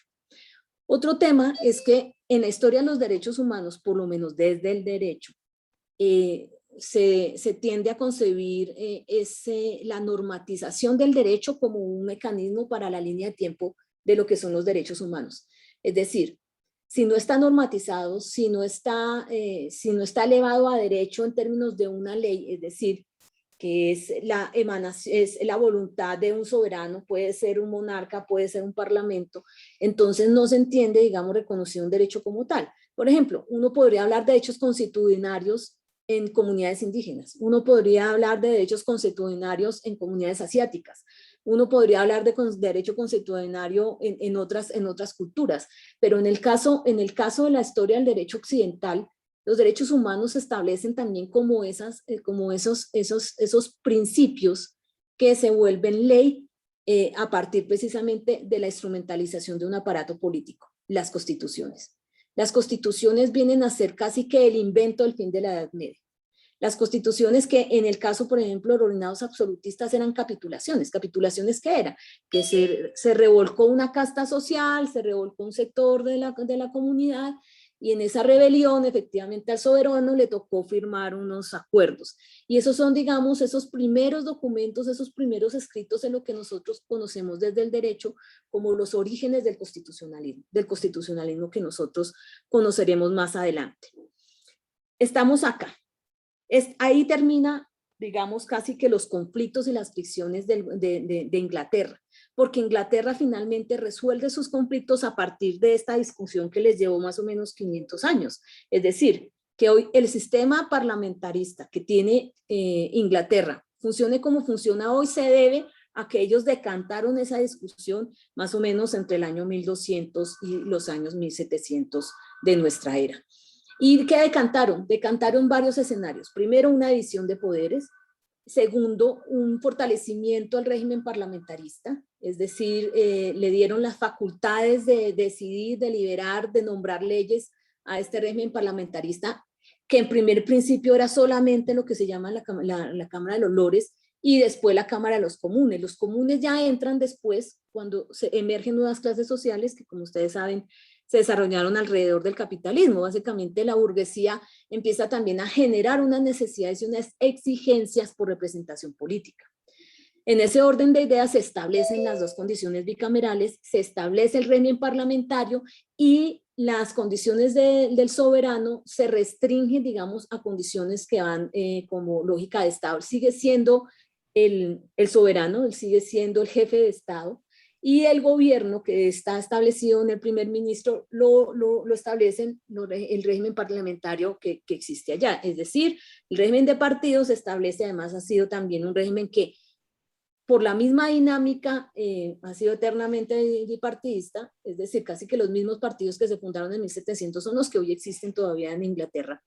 Otro tema es que en la historia de los derechos humanos, por lo menos desde el derecho, se tiende a concebir la normatización del derecho como un mecanismo para la línea de tiempo de lo que son los derechos humanos. Es decir, si no está normatizado, si no está elevado a derecho en términos de una ley, es decir, que es la voluntad de un soberano, puede ser un monarca, puede ser un parlamento, entonces no se entiende, digamos, reconocido un derecho como tal. Por ejemplo, uno podría hablar de derechos constitucionarios en comunidades indígenas, uno podría hablar de derechos constitucionarios en comunidades asiáticas, uno podría hablar de derecho constitucionario en otras culturas, pero en el caso de la historia del derecho occidental, los derechos humanos se establecen también como esos principios que se vuelven ley a partir precisamente de la instrumentalización de un aparato político, las constituciones. Las constituciones vienen a ser casi que el invento del fin de la Edad Media. Las constituciones que en el caso, por ejemplo, de los reinados absolutistas eran capitulaciones. ¿Capitulaciones qué era? Que se revolcó una casta social, se revolcó un sector de la comunidad, y en esa rebelión efectivamente al soberano le tocó firmar unos acuerdos. Y esos son, digamos, esos primeros documentos, esos primeros escritos en lo que nosotros conocemos desde el derecho como los orígenes del constitucionalismo que nosotros conoceremos más adelante. Estamos acá. Ahí termina, digamos, casi que los conflictos y las fricciones de Inglaterra, porque Inglaterra finalmente resuelve sus conflictos a partir de esta discusión que les llevó más o menos 500 años. Es decir, que hoy el sistema parlamentarista que tiene Inglaterra funcione como funciona hoy se debe a que ellos decantaron esa discusión más o menos entre el año 1200 y los años 1700 de nuestra era. ¿Y qué decantaron? Decantaron varios escenarios. Primero, una división de poderes. Segundo, un fortalecimiento al régimen parlamentarista, es decir, le dieron las facultades de decidir, deliberar, de nombrar leyes a este régimen parlamentarista, que en primer principio era solamente lo que se llama la Cámara de los Lores y después la Cámara de los Comunes. Los comunes ya entran después cuando se emergen nuevas clases sociales que, como ustedes saben, se desarrollaron alrededor del capitalismo. Básicamente la burguesía empieza también a generar unas necesidades y unas exigencias por representación política. En ese orden de ideas se establecen las dos condiciones bicamerales, se establece el régimen parlamentario y las condiciones del soberano se restringen, digamos, a condiciones que van como lógica de Estado. Él sigue siendo el soberano, él sigue siendo el jefe de Estado, y el gobierno que está establecido en el primer ministro lo establecen el régimen parlamentario que existe allá. Es decir, el régimen de partidos se establece, además ha sido también un régimen que por la misma dinámica ha sido eternamente bipartidista, es decir, casi que los mismos partidos que se fundaron en 1700 son los que hoy existen todavía en Inglaterra.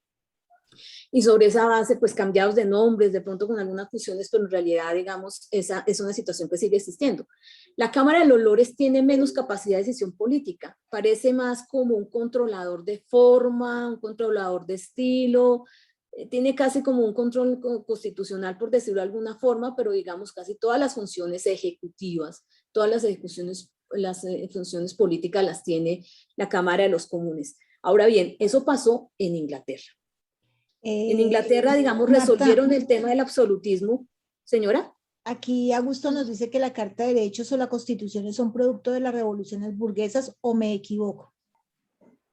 Y sobre esa base, pues cambiados de nombres, de pronto con algunas fusiones, pero en realidad, digamos, esa es una situación que sigue existiendo. La Cámara de los Lores tiene menos capacidad de decisión política, parece más como un controlador de forma, un controlador de estilo, tiene casi como un control constitucional, por decirlo de alguna forma, pero digamos casi todas las funciones ejecutivas, todas las funciones políticas las tiene la Cámara de los Comunes. Ahora bien, eso pasó en Inglaterra. En Inglaterra, digamos, resolvieron el tema del absolutismo. Señora. Aquí Augusto nos dice que la Carta de Derechos o la Constitución son producto de las revoluciones burguesas, ¿o me equivoco?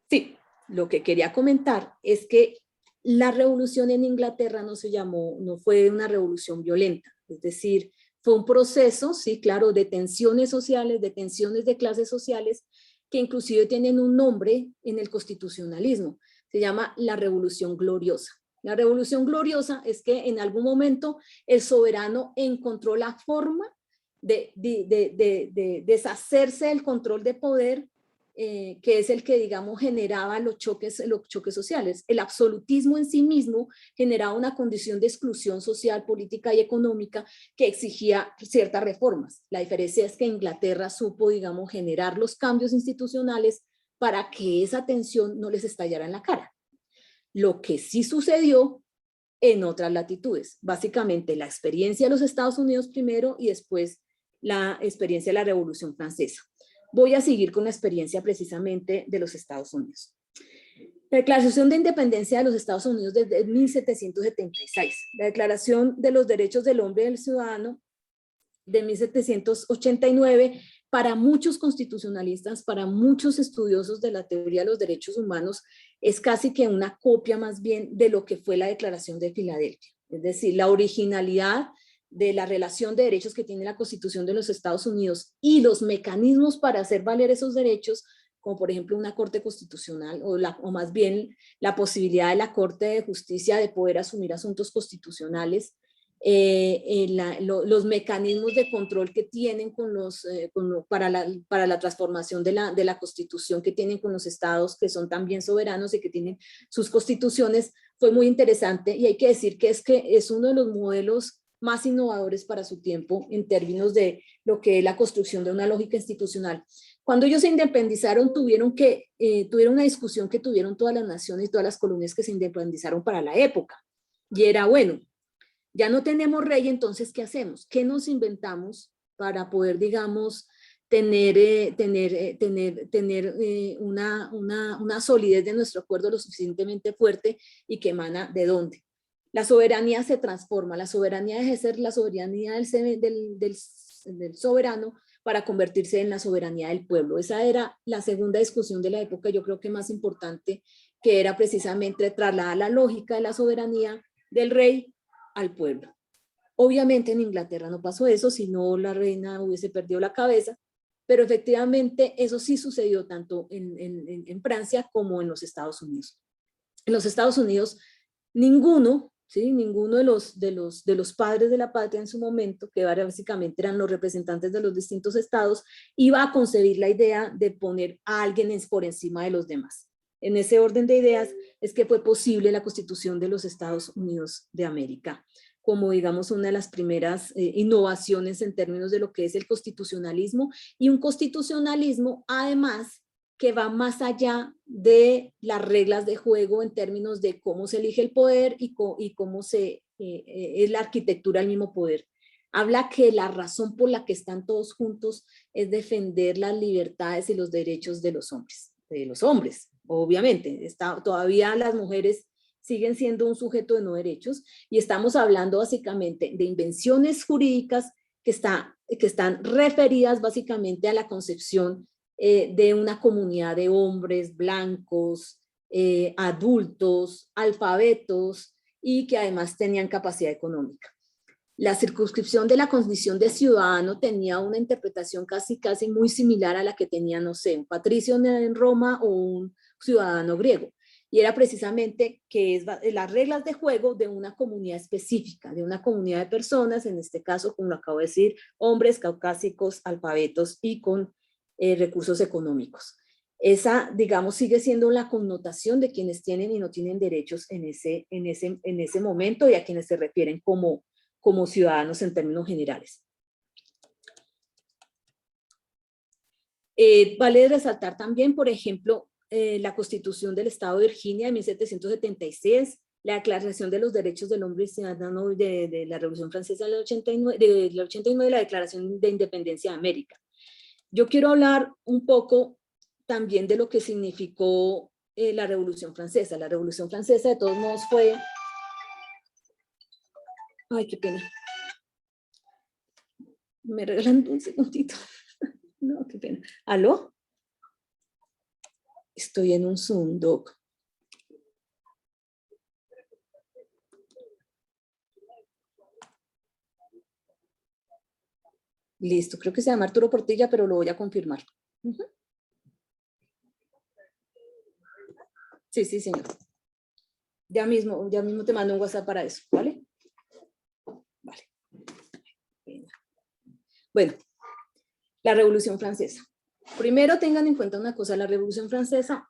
Sí, lo que quería comentar es que la revolución en Inglaterra no fue una revolución violenta, es decir, fue un proceso, sí, claro, de tensiones sociales, de tensiones de clases sociales, que inclusive tienen un nombre en el constitucionalismo. Se llama la Revolución Gloriosa. La revolución gloriosa es que en algún momento el soberano encontró la forma de deshacerse del control de poder, que es el que, digamos, generaba los choques sociales. El absolutismo en sí mismo generaba una condición de exclusión social, política y económica que exigía ciertas reformas. La diferencia es que Inglaterra supo, digamos, generar los cambios institucionales para que esa tensión no les estallara en la cara. Lo que sí sucedió en otras latitudes, básicamente la experiencia de los Estados Unidos primero y después la experiencia de la Revolución Francesa. Voy a seguir con la experiencia precisamente de los Estados Unidos. La Declaración de Independencia de los Estados Unidos desde 1776, la Declaración de los Derechos del Hombre y del Ciudadano de 1789, para muchos constitucionalistas, para muchos estudiosos de la teoría de los derechos humanos, es casi que una copia más bien de lo que fue la Declaración de Filadelfia. Es decir, la originalidad de la relación de derechos que tiene la Constitución de los Estados Unidos y los mecanismos para hacer valer esos derechos, como por ejemplo una Corte Constitucional, o más bien la posibilidad de la Corte de Justicia de poder asumir asuntos constitucionales, los mecanismos de control que tienen para la transformación de la Constitución que tienen con los estados que son también soberanos y que tienen sus constituciones, fue muy interesante, y hay que decir que es uno de los modelos más innovadores para su tiempo en términos de lo que es la construcción de una lógica institucional. Cuando ellos se independizaron, tuvieron una discusión que tuvieron todas las naciones y todas las colonias que se independizaron para la época, y era, bueno, ya no tenemos rey, entonces, ¿qué hacemos? ¿Qué nos inventamos para poder, digamos, tener una solidez de nuestro acuerdo lo suficientemente fuerte y que emana de dónde? La soberanía se transforma, la soberanía deja de ser la soberanía del soberano para convertirse en la soberanía del pueblo. Esa era la segunda discusión de la época, yo creo que más importante, que era precisamente trasladar la lógica de la soberanía del rey al pueblo. Obviamente en Inglaterra no pasó eso, si no la reina hubiese perdido la cabeza, pero efectivamente eso sí sucedió tanto en Francia como en los Estados Unidos. En los Estados Unidos ninguno de los padres de la patria en su momento, que básicamente eran los representantes de los distintos estados, iba a concebir la idea de poner a alguien por encima de los demás. En ese orden de ideas es que fue posible la Constitución de los Estados Unidos de América, como digamos una de las primeras innovaciones en términos de lo que es el constitucionalismo, y un constitucionalismo además que va más allá de las reglas de juego en términos de cómo se elige el poder y cómo es la arquitectura del mismo poder. Habla que la razón por la que están todos juntos es defender las libertades y los derechos de los hombres. Obviamente, todavía las mujeres siguen siendo un sujeto de no derechos, y estamos hablando básicamente de invenciones jurídicas que están referidas básicamente a la concepción de una comunidad de hombres blancos, adultos, alfabetos, y que además tenían capacidad económica. La circunscripción de la condición de ciudadano tenía una interpretación casi muy similar a la que tenía, no sé, un patricio en Roma o un ciudadano griego, y era precisamente que es las reglas de juego de una comunidad específica, de una comunidad de personas, en este caso, como lo acabo de decir, hombres caucásicos, alfabetos y con recursos económicos. Esa, digamos, sigue siendo la connotación de quienes tienen y no tienen derechos en ese momento, y a quienes se refieren como ciudadanos en términos generales. Vale resaltar también, por ejemplo, la Constitución del Estado de Virginia de 1776, la Declaración de los Derechos del Hombre y Ciudadano de la Revolución Francesa del 89, la Declaración de Independencia de América. Yo quiero hablar un poco también de lo que significó la Revolución Francesa. La Revolución Francesa, de todos modos, fue... Ay, qué pena. ¿Me regalan un segundito? No, qué pena. ¿Aló? Estoy en un Zoom, Doc. Listo, creo que se llama Arturo Portilla, pero lo voy a confirmar. Sí, señor. Ya mismo te mando un WhatsApp para eso, ¿vale? Vale. Bueno, la Revolución Francesa. Primero tengan en cuenta una cosa, la Revolución Francesa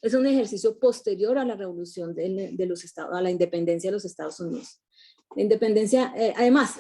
es un ejercicio posterior a la revolución de los Estados, a la independencia de los Estados Unidos. La independencia, además,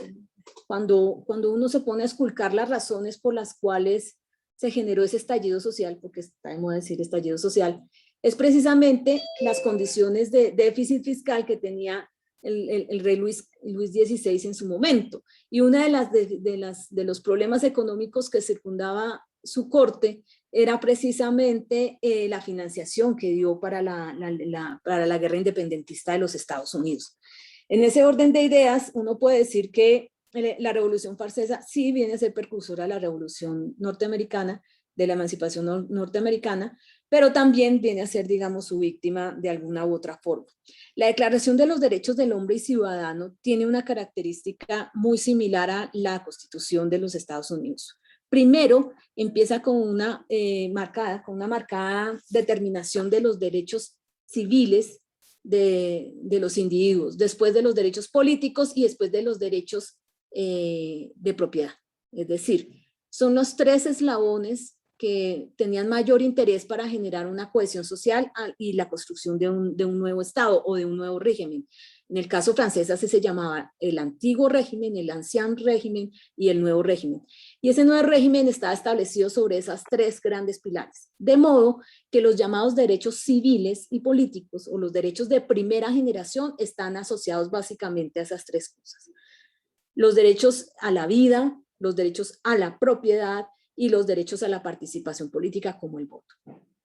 cuando uno se pone a esculcar las razones por las cuales se generó ese estallido social, porque está de moda decir estallido social, es precisamente las condiciones de déficit fiscal que tenía el rey Luis XVI en su momento. Y una de los problemas económicos que circundaba su corte era precisamente la financiación que dio para la guerra independentista de los Estados Unidos. En ese orden de ideas, uno puede decir que la Revolución Francesa sí viene a ser precursora de la Revolución Norteamericana, de la emancipación norteamericana, pero también viene a ser, digamos, su víctima de alguna u otra forma. La Declaración de los Derechos del Hombre y Ciudadano tiene una característica muy similar a la Constitución de los Estados Unidos. Primero, empieza con una marcada determinación de los derechos civiles de los individuos, después de los derechos políticos y después de los derechos de propiedad. Es decir, son los tres eslabones que tenían mayor interés para generar una cohesión social y la construcción de un nuevo Estado o de un nuevo régimen. En el caso francés así se llamaba el antiguo régimen, el ancien régimen y el nuevo régimen. Y ese nuevo régimen estaba establecido sobre esas tres grandes pilares. De modo que los llamados derechos civiles y políticos o los derechos de primera generación están asociados básicamente a esas tres cosas. Los derechos a la vida, los derechos a la propiedad y los derechos a la participación política como el voto.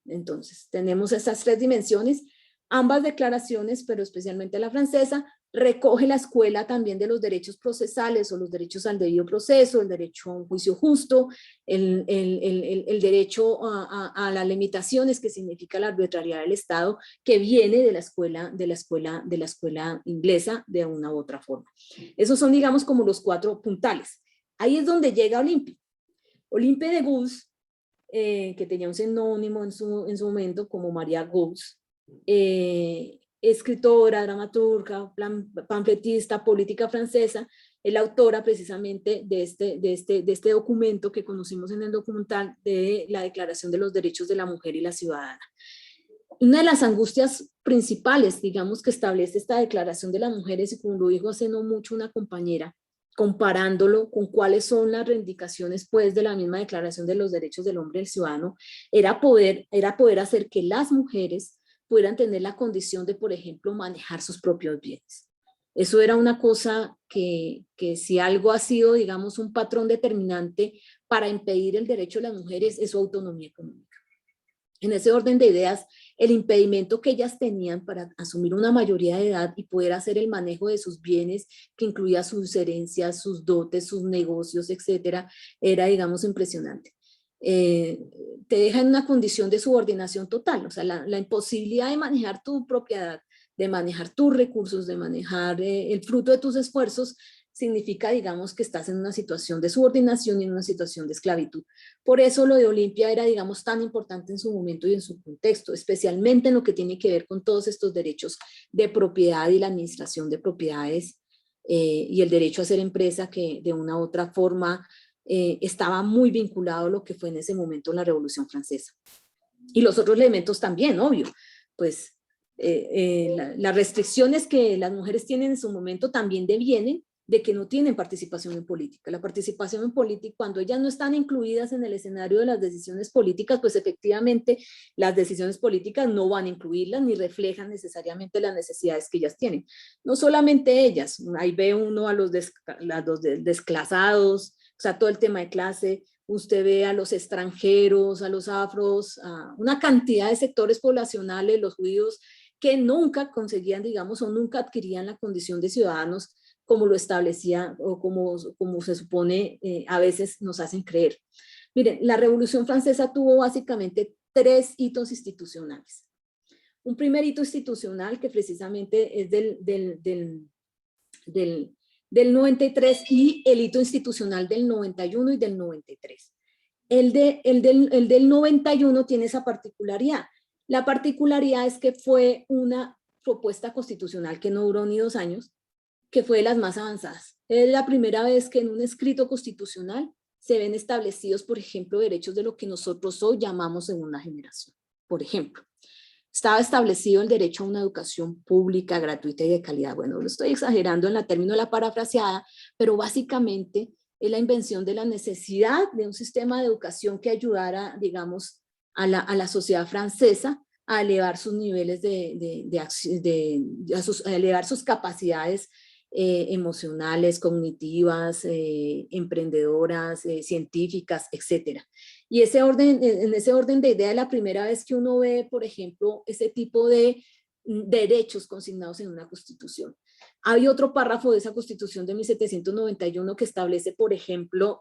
Entonces, tenemos estas tres dimensiones. Ambas declaraciones, pero especialmente la francesa, recoge la escuela también de los derechos procesales o los derechos al debido proceso, el derecho a un juicio justo, el derecho a las limitaciones que significa la arbitrariedad del Estado, que viene de la escuela inglesa de una u otra forma. Esos son, digamos, como los cuatro puntales. Ahí es donde llega Olympe. Olympe de Gouges, que tenía un sinónimo en su momento como María Gouges, escritora, dramaturga, pamfletista, política francesa, es la autora precisamente de este documento que conocimos en el documental de la Declaración de los Derechos de la Mujer y la Ciudadana. Una de las angustias principales, digamos, que establece esta Declaración de las Mujeres, y como lo dijo hace no mucho una compañera, comparándolo con cuáles son las reivindicaciones pues, de la misma Declaración de los Derechos del Hombre y del Ciudadano, era poder hacer que las mujeres pudieran tener la condición de, por ejemplo, manejar sus propios bienes. Eso era una cosa que si algo ha sido, digamos, un patrón determinante para impedir el derecho de las mujeres es su autonomía económica. En ese orden de ideas, el impedimento que ellas tenían para asumir una mayoría de edad y poder hacer el manejo de sus bienes, que incluía sus herencias, sus dotes, sus negocios, etcétera, era, digamos, impresionante. Te deja en una condición de subordinación total, o sea, la imposibilidad de manejar tu propiedad, de manejar tus recursos, de manejar el fruto de tus esfuerzos, significa, digamos, que estás en una situación de subordinación y en una situación de esclavitud. Por eso lo de Olimpia era, digamos, tan importante en su momento y en su contexto, especialmente en lo que tiene que ver con todos estos derechos de propiedad y la administración de propiedades y el derecho a ser empresa, que de una u otra forma estaba muy vinculado a lo que fue en ese momento la Revolución Francesa. Y los otros elementos también, obvio, pues las restricciones que las mujeres tienen en su momento también devienen de que no tienen participación en política. La participación en política, cuando ellas no están incluidas en el escenario de las decisiones políticas, pues efectivamente las decisiones políticas no van a incluirlas ni reflejan necesariamente las necesidades que ellas tienen. No solamente ellas, ahí ve uno a los desclasados, o sea, todo el tema de clase, usted ve a los extranjeros, a los afros, a una cantidad de sectores poblacionales, los judíos, que nunca conseguían, digamos, o nunca adquirían la condición de ciudadanos como lo establecía o como se supone a veces nos hacen creer. Miren, la Revolución Francesa tuvo básicamente 3 hitos institucionales. Un primer hito institucional que precisamente es del 93 y el hito institucional del 91 y del 93. El del 91 tiene esa particularidad. La particularidad es que fue propuesta constitucional que no duró ni 2 años, que fue de las más avanzadas. Es la primera vez que en un escrito constitucional se ven establecidos, por ejemplo, derechos de lo que nosotros hoy llamamos segunda generación. Por ejemplo, estaba establecido el derecho a una educación pública, gratuita y de calidad. Bueno, lo estoy exagerando en el término de la parafraseada, pero básicamente es la invención de la necesidad de un sistema de educación que ayudara, digamos, a la sociedad francesa a elevar sus niveles a elevar sus capacidades emocionales, cognitivas, emprendedoras, científicas, etc. Y en ese orden de idea, es la primera vez que uno ve, por ejemplo, ese tipo de derechos consignados en una constitución. Hay otro párrafo de esa constitución de 1791 que establece, por ejemplo,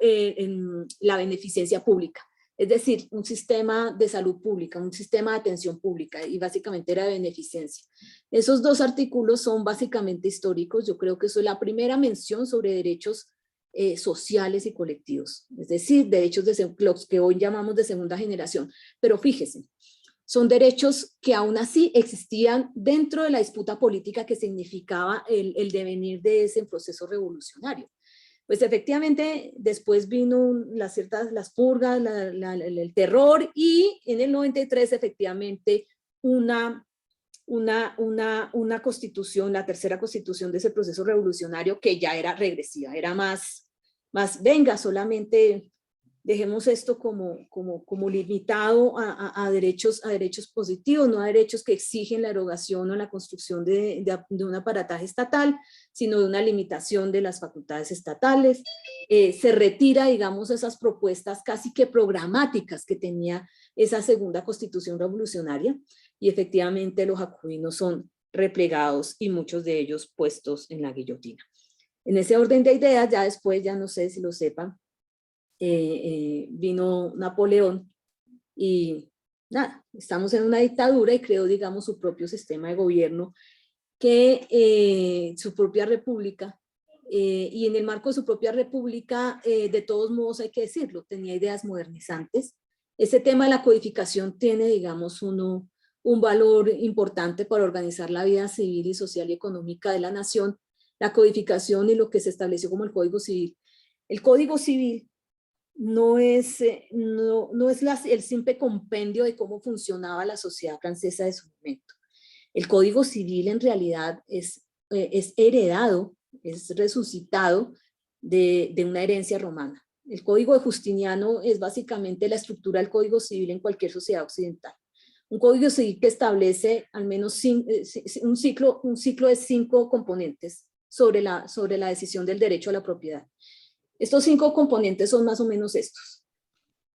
la beneficencia pública. Es decir, un sistema de salud pública, un sistema de atención pública, y básicamente era de beneficencia. Esos 2 artículos son básicamente históricos. Yo creo que eso es la primera mención sobre derechos sociales y colectivos, es decir, derechos de los que hoy llamamos de segunda generación. Pero fíjese, son derechos que aún así existían dentro de la disputa política que significaba el devenir de ese proceso revolucionario. Pues efectivamente después vino las purgas, el terror, y en el 93 efectivamente una constitución, la tercera constitución de ese proceso revolucionario, que ya era regresiva, era más venga, solamente dejemos esto como limitado a derechos positivos, no a derechos que exigen la erogación o la construcción de un aparataje estatal, sino de una limitación de las facultades estatales. Se retira, digamos, esas propuestas casi que programáticas que tenía esa segunda constitución revolucionaria, y efectivamente los jacobinos son replegados y muchos de ellos puestos en la guillotina. En ese orden de ideas, ya después, ya no sé si lo sepan, vino Napoleón y nada, estamos en una dictadura y creó, digamos, su propio sistema de gobierno, su propia república, y en el marco de su propia república, de todos modos hay que decirlo, tenía ideas modernizantes. Ese tema de la codificación tiene, digamos, un valor importante para organizar la vida civil y social y económica de la nación. La codificación y lo que se estableció como el Código Civil. El Código Civil no es el simple compendio de cómo funcionaba la sociedad francesa de su momento. El Código Civil en realidad es heredado, es resucitado de una herencia romana. El Código de Justiniano es básicamente la estructura del Código Civil en cualquier sociedad occidental. Un Código Civil que establece al menos un ciclo de 5 componentes sobre la decisión del derecho a la propiedad. Estos 5 componentes son más o menos estos.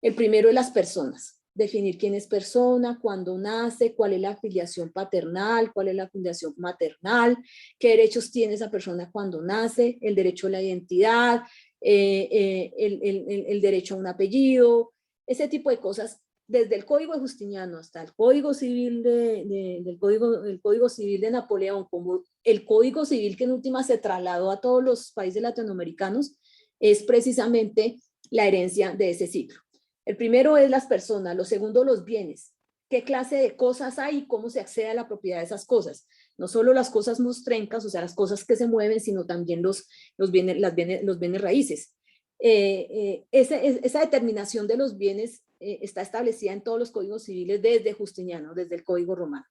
El primero es las personas. Definir quién es persona, cuándo nace, cuál es la afiliación paternal, cuál es la afiliación maternal, qué derechos tiene esa persona cuando nace, el derecho a la identidad, el derecho a un apellido, ese tipo de cosas. Desde el Código de Justiniano hasta el Código Civil el Código Civil de Napoleón, como el Código Civil que en última se trasladó a todos los países latinoamericanos, es precisamente la herencia de ese ciclo. El primero es las personas, lo segundo los bienes. ¿Qué clase de cosas hay y cómo se accede a la propiedad de esas cosas? No solo las cosas mostrencas, o sea, las cosas que se mueven, sino también los bienes raíces. Esa determinación de los bienes está establecida en todos los códigos civiles desde Justiniano, desde el Código Romano.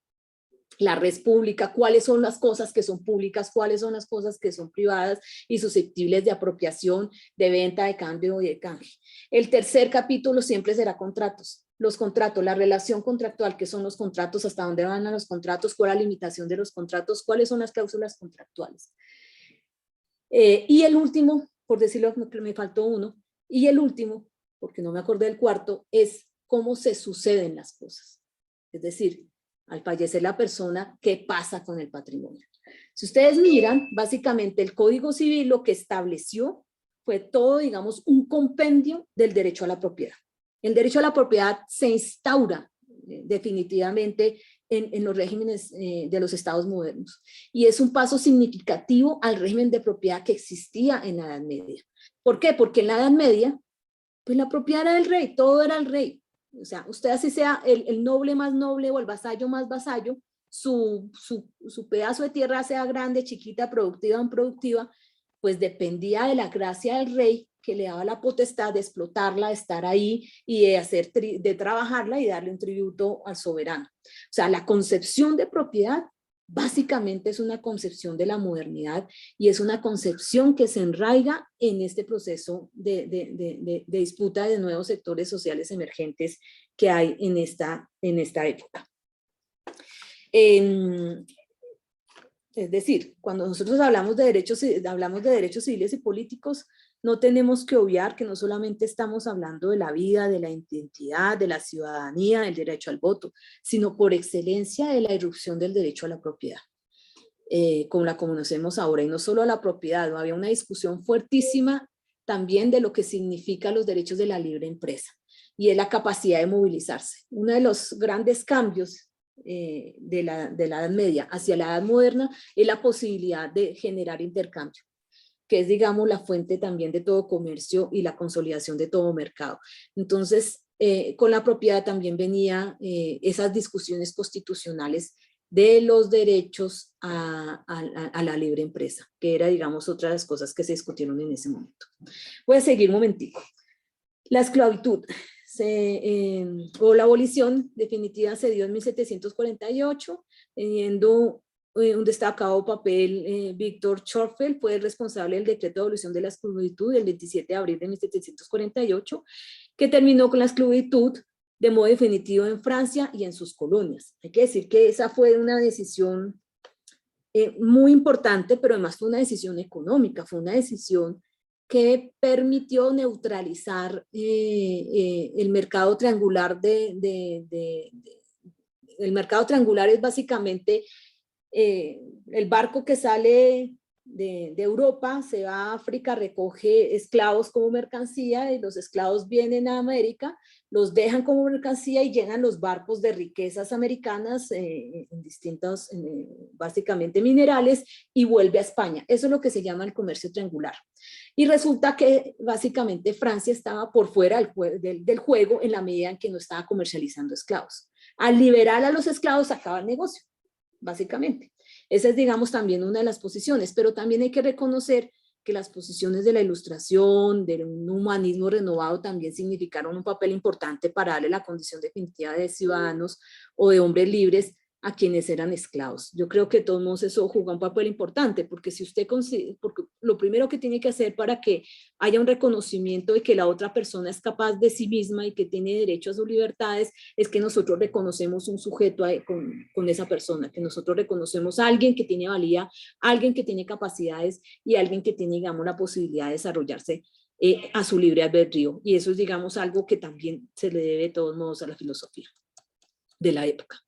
La res pública, cuáles son las cosas que son públicas, cuáles son las cosas que son privadas y susceptibles de apropiación, de venta, de cambio y de canje. El tercer capítulo siempre será contratos. Los contratos, la relación contractual, ¿qué son los contratos? ¿Hasta dónde van a los contratos? ¿Cuál es la limitación de los contratos? ¿Cuáles son las cláusulas contractuales? Y el último, por decirlo, me faltó uno, y el último, porque no me acordé del cuarto, es cómo se suceden las cosas. Es decir, al fallecer la persona, ¿qué pasa con el patrimonio? Si ustedes miran, básicamente el Código Civil lo que estableció fue todo, digamos, un compendio del derecho a la propiedad. El derecho a la propiedad se instaura definitivamente en los regímenes de los estados modernos, y es un paso significativo al régimen de propiedad que existía en la Edad Media. ¿Por qué? Porque en la Edad Media, pues la propiedad era del rey, todo era el rey. O sea, usted así sea el noble más noble o el vasallo más vasallo, su pedazo de tierra, sea grande, chiquita, productiva o improductiva, pues dependía de la gracia del rey, que le daba la potestad de explotarla, de estar ahí y de trabajarla y darle un tributo al soberano. O sea, la concepción de propiedad básicamente es una concepción de la modernidad y es una concepción que se enraiga en este proceso de disputa de nuevos sectores sociales emergentes que hay en esta época. Es decir, cuando nosotros hablamos de derechos civiles y políticos, no tenemos que obviar que no solamente estamos hablando de la vida, de la identidad, de la ciudadanía, del derecho al voto, sino por excelencia de la irrupción del derecho a la propiedad, como la conocemos ahora. Y no solo a la propiedad, ¿no? Había una discusión fuertísima también de lo que significan los derechos de la libre empresa, y es la capacidad de movilizarse. Uno de los grandes cambios de la Edad Media hacia la Edad Moderna es la posibilidad de generar intercambio, que es, digamos, la fuente también de todo comercio y la consolidación de todo mercado. Entonces, con la propiedad también venía esas discusiones constitucionales de los derechos a la libre empresa, que era, digamos, otra de las cosas que se discutieron en ese momento. Voy a seguir un momentico. La esclavitud o la abolición definitiva se dio en 1748, teniendo un destacado papel. Víctor Schorfeld fue el responsable del decreto de abolición de la esclavitud del 27 de abril de 1748, que terminó con la esclavitud de modo definitivo en Francia y en sus colonias. Hay que decir que esa fue una decisión muy importante, pero además fue una decisión económica, fue una decisión que permitió neutralizar el mercado triangular el mercado triangular es básicamente el barco que sale de Europa, se va a África, recoge esclavos como mercancía, y los esclavos vienen a América, los dejan como mercancía y llenan los barcos de riquezas americanas en distintos, básicamente minerales, y vuelve a España. Eso es lo que se llama el comercio triangular. Y resulta que básicamente Francia estaba por fuera del juego en la medida en que no estaba comercializando esclavos. Al liberar a los esclavos acaba el negocio, básicamente. Esa es, digamos, también una de las posiciones, pero también hay que reconocer que las posiciones de la Ilustración, de un humanismo renovado, también significaron un papel importante para darle la condición definitiva de ciudadanos o de hombres libres a quienes eran esclavos. Yo creo que de todos modos eso juega un papel importante, porque si usted porque lo primero que tiene que hacer para que haya un reconocimiento de que la otra persona es capaz de sí misma y que tiene derecho a sus libertades, es que nosotros reconocemos un sujeto con esa persona, que nosotros reconocemos a alguien que tiene valía, alguien que tiene capacidades y alguien que tiene, digamos, la posibilidad de desarrollarse a su libre albedrío. Y eso es, digamos, algo que también se le debe de todos modos a la filosofía de la época.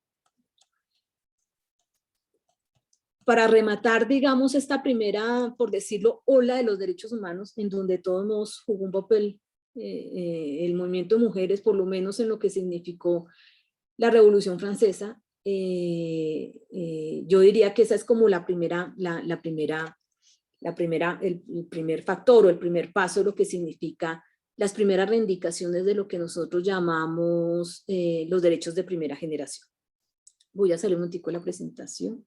Para rematar, digamos, esta primera, por decirlo, ola de los derechos humanos, en donde todos nos jugó un papel el movimiento de mujeres, por lo menos en lo que significó la Revolución Francesa, yo diría que esa es como el primer factor o el primer paso, lo que significa las primeras reivindicaciones de lo que nosotros llamamos los derechos de primera generación. Voy a salir un momentico de la presentación.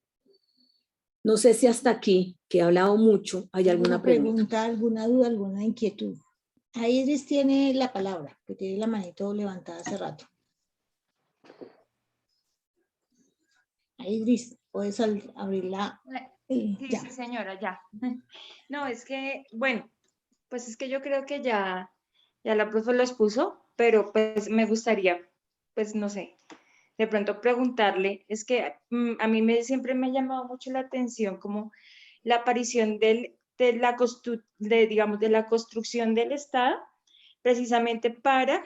No sé si hasta aquí, que he hablado mucho, hay alguna pregunta. ¿Alguna duda, alguna inquietud? Iris tiene la palabra, que tiene la manito levantada hace rato. Iris, puedes abrirla. Sí, señora, ya. No, es que, bueno, pues es que yo creo que ya la profe lo expuso, pero pues me gustaría, pues no sé, de pronto preguntarle, es que a mí siempre me ha llamado mucho la atención como la aparición de la construcción del Estado, precisamente para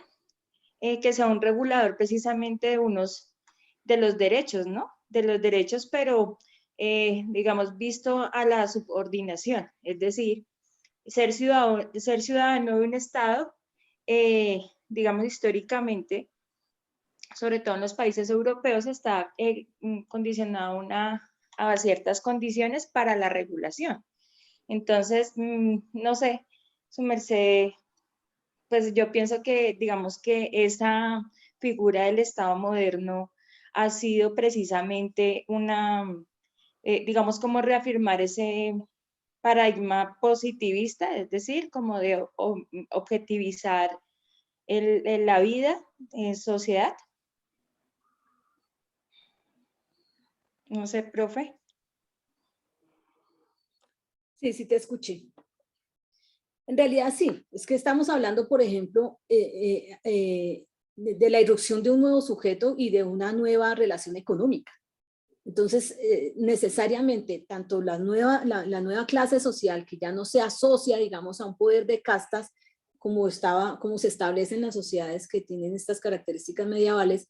que sea un regulador precisamente de los derechos, ¿no? De los derechos, pero digamos, visto a la subordinación, es decir, ser ciudadano de un Estado, digamos, históricamente, sobre todo en los países europeos, está condicionado a ciertas condiciones para la regulación. Entonces, no sé, su merced, pues yo pienso que, digamos que esa figura del Estado moderno ha sido precisamente una, digamos, como reafirmar ese paradigma positivista, es decir, como de objetivizar la vida en sociedad. No sé, profe. Sí, sí te escuché. En realidad sí, es que estamos hablando, por ejemplo, de la irrupción de un nuevo sujeto y de una nueva relación económica. Entonces, necesariamente, tanto la nueva clase social, que ya no se asocia, digamos, a un poder de castas, como se establece en las sociedades que tienen estas características medievales,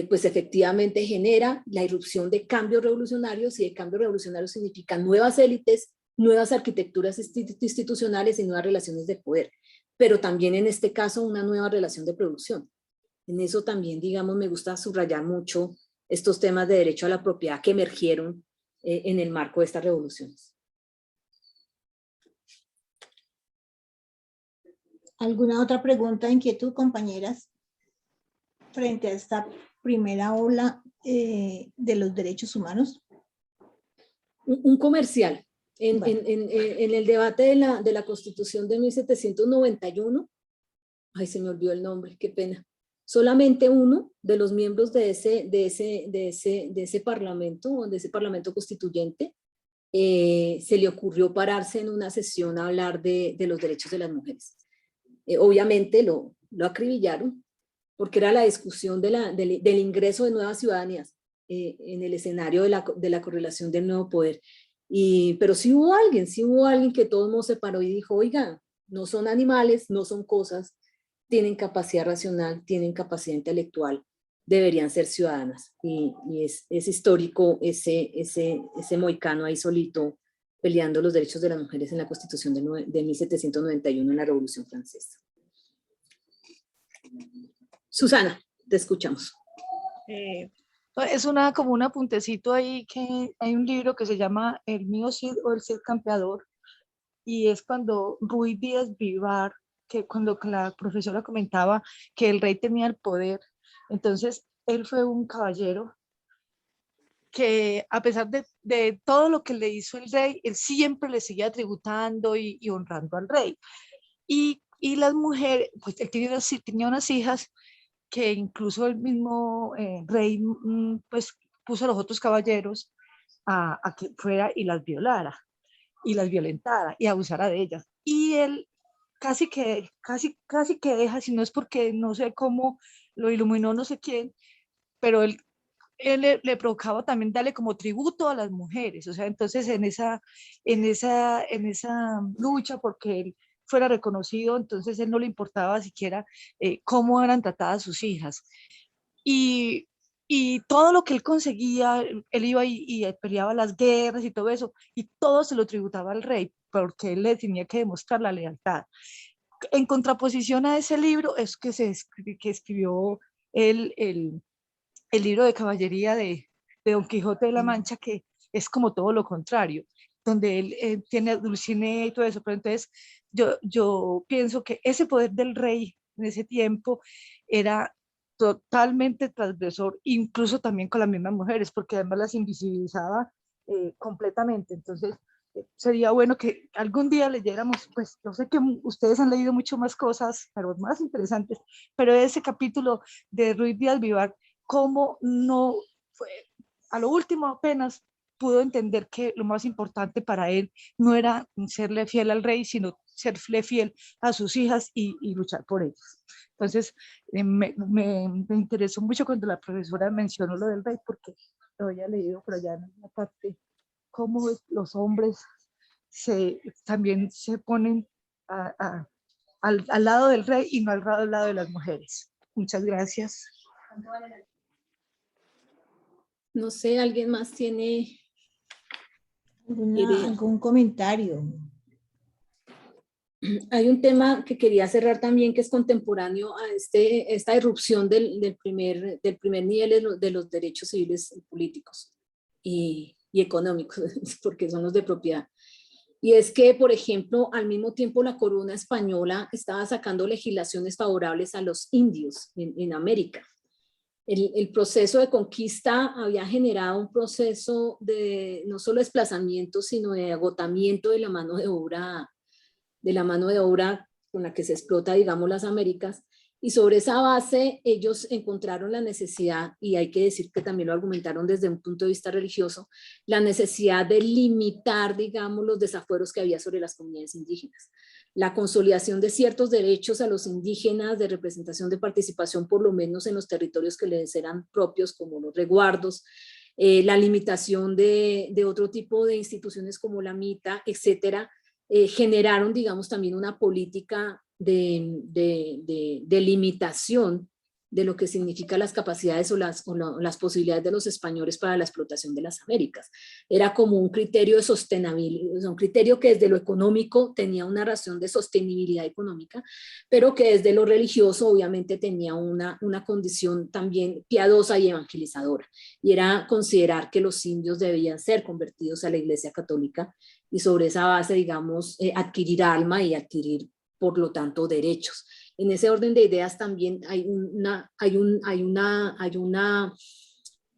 pues efectivamente genera la irrupción de cambios revolucionarios, y de cambios revolucionarios significa nuevas élites, nuevas arquitecturas institucionales y nuevas relaciones de poder, pero también en este caso una nueva relación de producción. En eso también, digamos, me gusta subrayar mucho estos temas de derecho a la propiedad que emergieron en el marco de estas revoluciones. ¿Alguna otra pregunta, inquietud, compañeras, frente a esta primera ola de los derechos humanos? Un comercial. En el debate de la Constitución de 1791, ay, se me olvidó el nombre, qué pena. Solamente uno de los miembros de ese parlamento constituyente, se le ocurrió pararse en una sesión a hablar de los derechos de las mujeres. Obviamente lo acribillaron, porque era la discusión del ingreso de nuevas ciudadanías en el escenario de la correlación del nuevo poder. Pero sí hubo alguien que de todos modos se paró y dijo, oiga, no son animales, no son cosas, tienen capacidad racional, tienen capacidad intelectual, deberían ser ciudadanas. Y es histórico ese moicano ahí solito peleando los derechos de las mujeres en la Constitución de 1791 en la Revolución Francesa. Susana, te escuchamos. Es como un apuntecito ahí, que hay un libro que se llama El mío Cid o el Cid Campeador, y es cuando Ruy Díaz Vivar, que cuando la profesora comentaba que el rey tenía el poder, entonces él fue un caballero que a pesar de todo lo que le hizo el rey, él siempre le seguía tributando y honrando al rey. Y las mujeres, pues él tenía unas hijas que incluso el mismo rey pues puso a los otros caballeros a que fuera y las violara y las violentara y abusara de ellas. Y él casi que deja, si no es porque no sé cómo lo iluminó no sé quién, pero él le provocaba también darle como tributo a las mujeres. O sea, entonces en esa lucha porque él fuera reconocido, entonces él no le importaba siquiera cómo eran tratadas sus hijas. Y todo lo que él conseguía, él iba y peleaba las guerras y todo eso, y todo se lo tributaba al rey, porque él le tenía que demostrar la lealtad. En contraposición a ese libro es que escribió el libro de caballería de Don Quijote de la Mancha, que es como todo lo contrario, donde él tiene Dulcinea y todo eso. Pero entonces yo pienso que ese poder del rey en ese tiempo era totalmente transgresor, incluso también con las mismas mujeres, porque además las invisibilizaba completamente. Entonces sería bueno que algún día leyéramos, pues yo sé que ustedes han leído mucho más cosas, pero más interesantes, pero ese capítulo de Ruy Díaz Vivar, cómo no fue, a lo último apenas pudo entender que lo más importante para él no era serle fiel al rey, sino serle fiel a sus hijas y luchar por ellas. Entonces, me interesó mucho cuando la profesora mencionó lo del rey, porque lo había leído por allá en una parte, cómo los hombres también se ponen al lado del rey y no al lado de las mujeres. Muchas gracias. No sé, ¿alguien más tiene algún comentario? Hay un tema que quería cerrar también, que es contemporáneo a esta irrupción del primer nivel de los derechos civiles y políticos y económicos, porque son los de propiedad. Y es que, por ejemplo, al mismo tiempo la corona española estaba sacando legislaciones favorables a los indios en América. El proceso de conquista había generado un proceso de no solo desplazamiento, sino de agotamiento de la mano de obra con la que se explota, digamos, las Américas, y sobre esa base ellos encontraron la necesidad, y hay que decir que también lo argumentaron desde un punto de vista religioso, la necesidad de limitar, digamos, los desafueros que había sobre las comunidades indígenas. La consolidación de ciertos derechos a los indígenas, de representación, de participación, por lo menos en los territorios que les eran propios, como los resguardos, la limitación de otro tipo de instituciones como la MITA, etcétera, generaron, digamos, también una política de limitación de lo que significa las capacidades o las posibilidades de los españoles para la explotación de las Américas. Era como un criterio de sostenibilidad, o sea, un criterio que desde lo económico tenía una razón de sostenibilidad económica, pero que desde lo religioso obviamente tenía una condición también piadosa y evangelizadora, y era considerar que los indios debían ser convertidos a la Iglesia Católica y sobre esa base, digamos, adquirir alma y adquirir, por lo tanto, derechos. En ese orden de ideas también hay una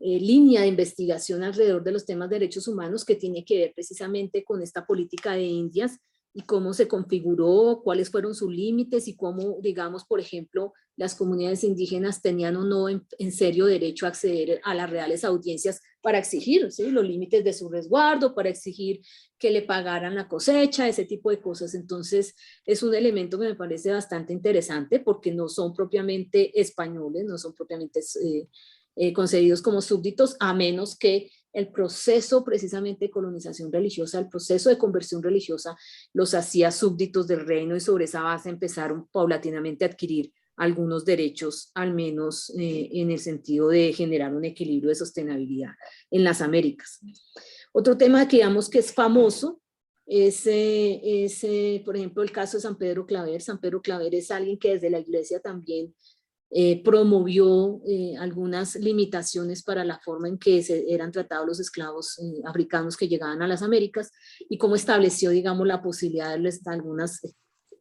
línea de investigación alrededor de los temas de derechos humanos que tiene que ver precisamente con esta política de Indias y cómo se configuró, cuáles fueron sus límites y cómo, digamos, por ejemplo, las comunidades indígenas tenían o no en serio derecho a acceder a las reales audiencias para exigir, ¿sí?, los límites de su resguardo, para exigir que le pagaran la cosecha, ese tipo de cosas. Entonces es un elemento que me parece bastante interesante porque no son propiamente españoles, no son propiamente concebidos como súbditos, a menos que el proceso precisamente de colonización religiosa, el proceso de conversión religiosa los hacía súbditos del reino, y sobre esa base empezaron paulatinamente a adquirir algunos derechos, al menos en el sentido de generar un equilibrio de sostenibilidad en las Américas. Otro tema que digamos que es famoso es, por ejemplo, el caso de San Pedro Claver. San Pedro Claver es alguien que desde la iglesia también promovió algunas limitaciones para la forma en que eran tratados los esclavos africanos que llegaban a las Américas, y cómo estableció, digamos, la posibilidad de darles algunas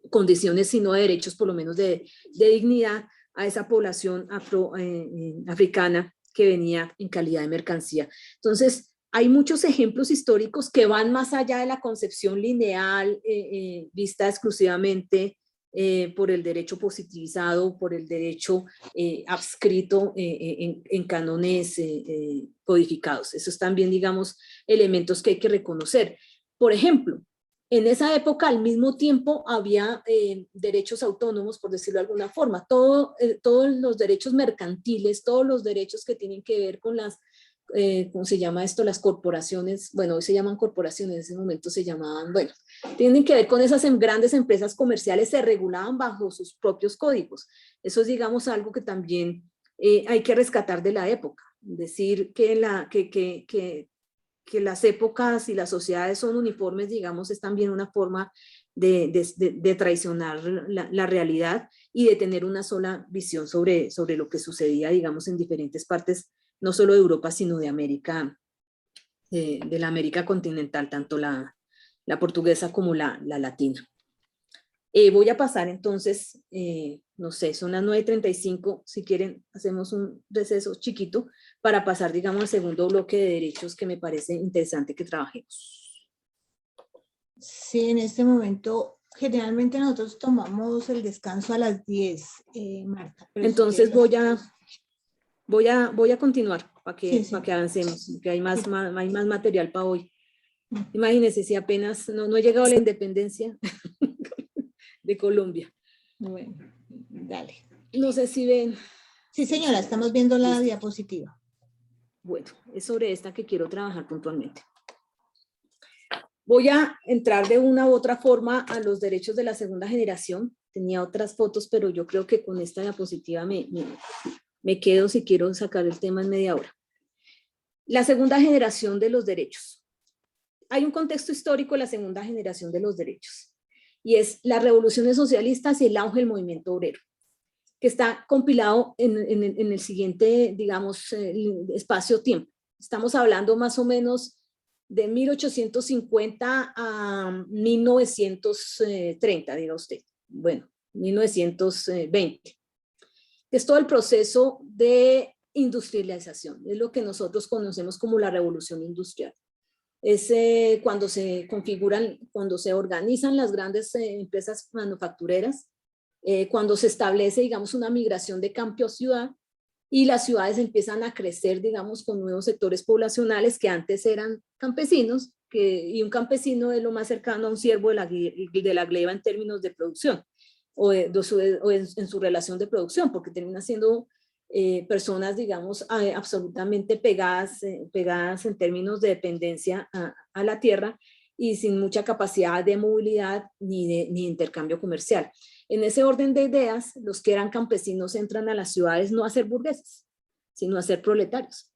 condiciones, si no de derechos, por lo menos de dignidad a esa población africana que venía en calidad de mercancía. Entonces, hay muchos ejemplos históricos que van más allá de la concepción lineal vista exclusivamente por el derecho positivizado, por el derecho adscrito en cánones codificados. Esos también, digamos, elementos que hay que reconocer. Por ejemplo, en esa época al mismo tiempo había derechos autónomos, por decirlo de alguna forma. Todos los derechos mercantiles, todos los derechos que tienen que ver con las, ¿cómo se llama esto? Las corporaciones, bueno, hoy se llaman corporaciones, en ese momento se llamaban, bueno, tienen que ver con esas grandes empresas comerciales, se regulaban bajo sus propios códigos. Eso es, digamos, algo que también hay que rescatar de la época. Decir que las épocas y las sociedades son uniformes, digamos, es también una forma de traicionar la realidad y de tener una sola visión sobre lo que sucedía, digamos, en diferentes partes, no solo de Europa, sino de América, de la América continental, tanto la portuguesa como la latina. Voy a pasar entonces, no sé, son las 9:35, si quieren hacemos un receso chiquito para pasar, digamos, al segundo bloque de derechos que me parece interesante que trabajemos. Sí, en este momento, generalmente nosotros tomamos el descanso a las 10, Marta. Entonces si voy a continuar para que avancemos, porque hay más material para hoy. Imagínense si apenas no he llegado a la independencia de Colombia. Bueno, dale. No sé si ven. Sí, señora, estamos viendo la diapositiva. Bueno, es sobre esta que quiero trabajar puntualmente. Voy a entrar de una u otra forma a los derechos de la segunda generación. Tenía otras fotos, pero yo creo que con esta diapositiva me quedo si quiero sacar el tema en media hora. La segunda generación de los derechos. Hay un contexto histórico de la segunda generación de los derechos, y es las revoluciones socialistas y el auge del movimiento obrero, que está compilado en el siguiente, digamos, espacio-tiempo. Estamos hablando más o menos de 1850 a 1930, diga usted. Bueno, 1920. Es todo el proceso de industrialización, es lo que nosotros conocemos como la revolución industrial. Es cuando se configuran, cuando se organizan las grandes empresas manufactureras, cuando se establece, digamos, una migración de campo a ciudad, y las ciudades empiezan a crecer, digamos, con nuevos sectores poblacionales que antes eran campesinos, y un campesino es lo más cercano a un siervo de la gleba en términos de producción, o en su relación de producción, porque termina siendo personas, digamos, absolutamente pegadas en términos de dependencia a la tierra, y sin mucha capacidad de movilidad ni de intercambio comercial. En ese orden de ideas, los que eran campesinos entran a las ciudades no a ser burgueses, sino a ser proletarios.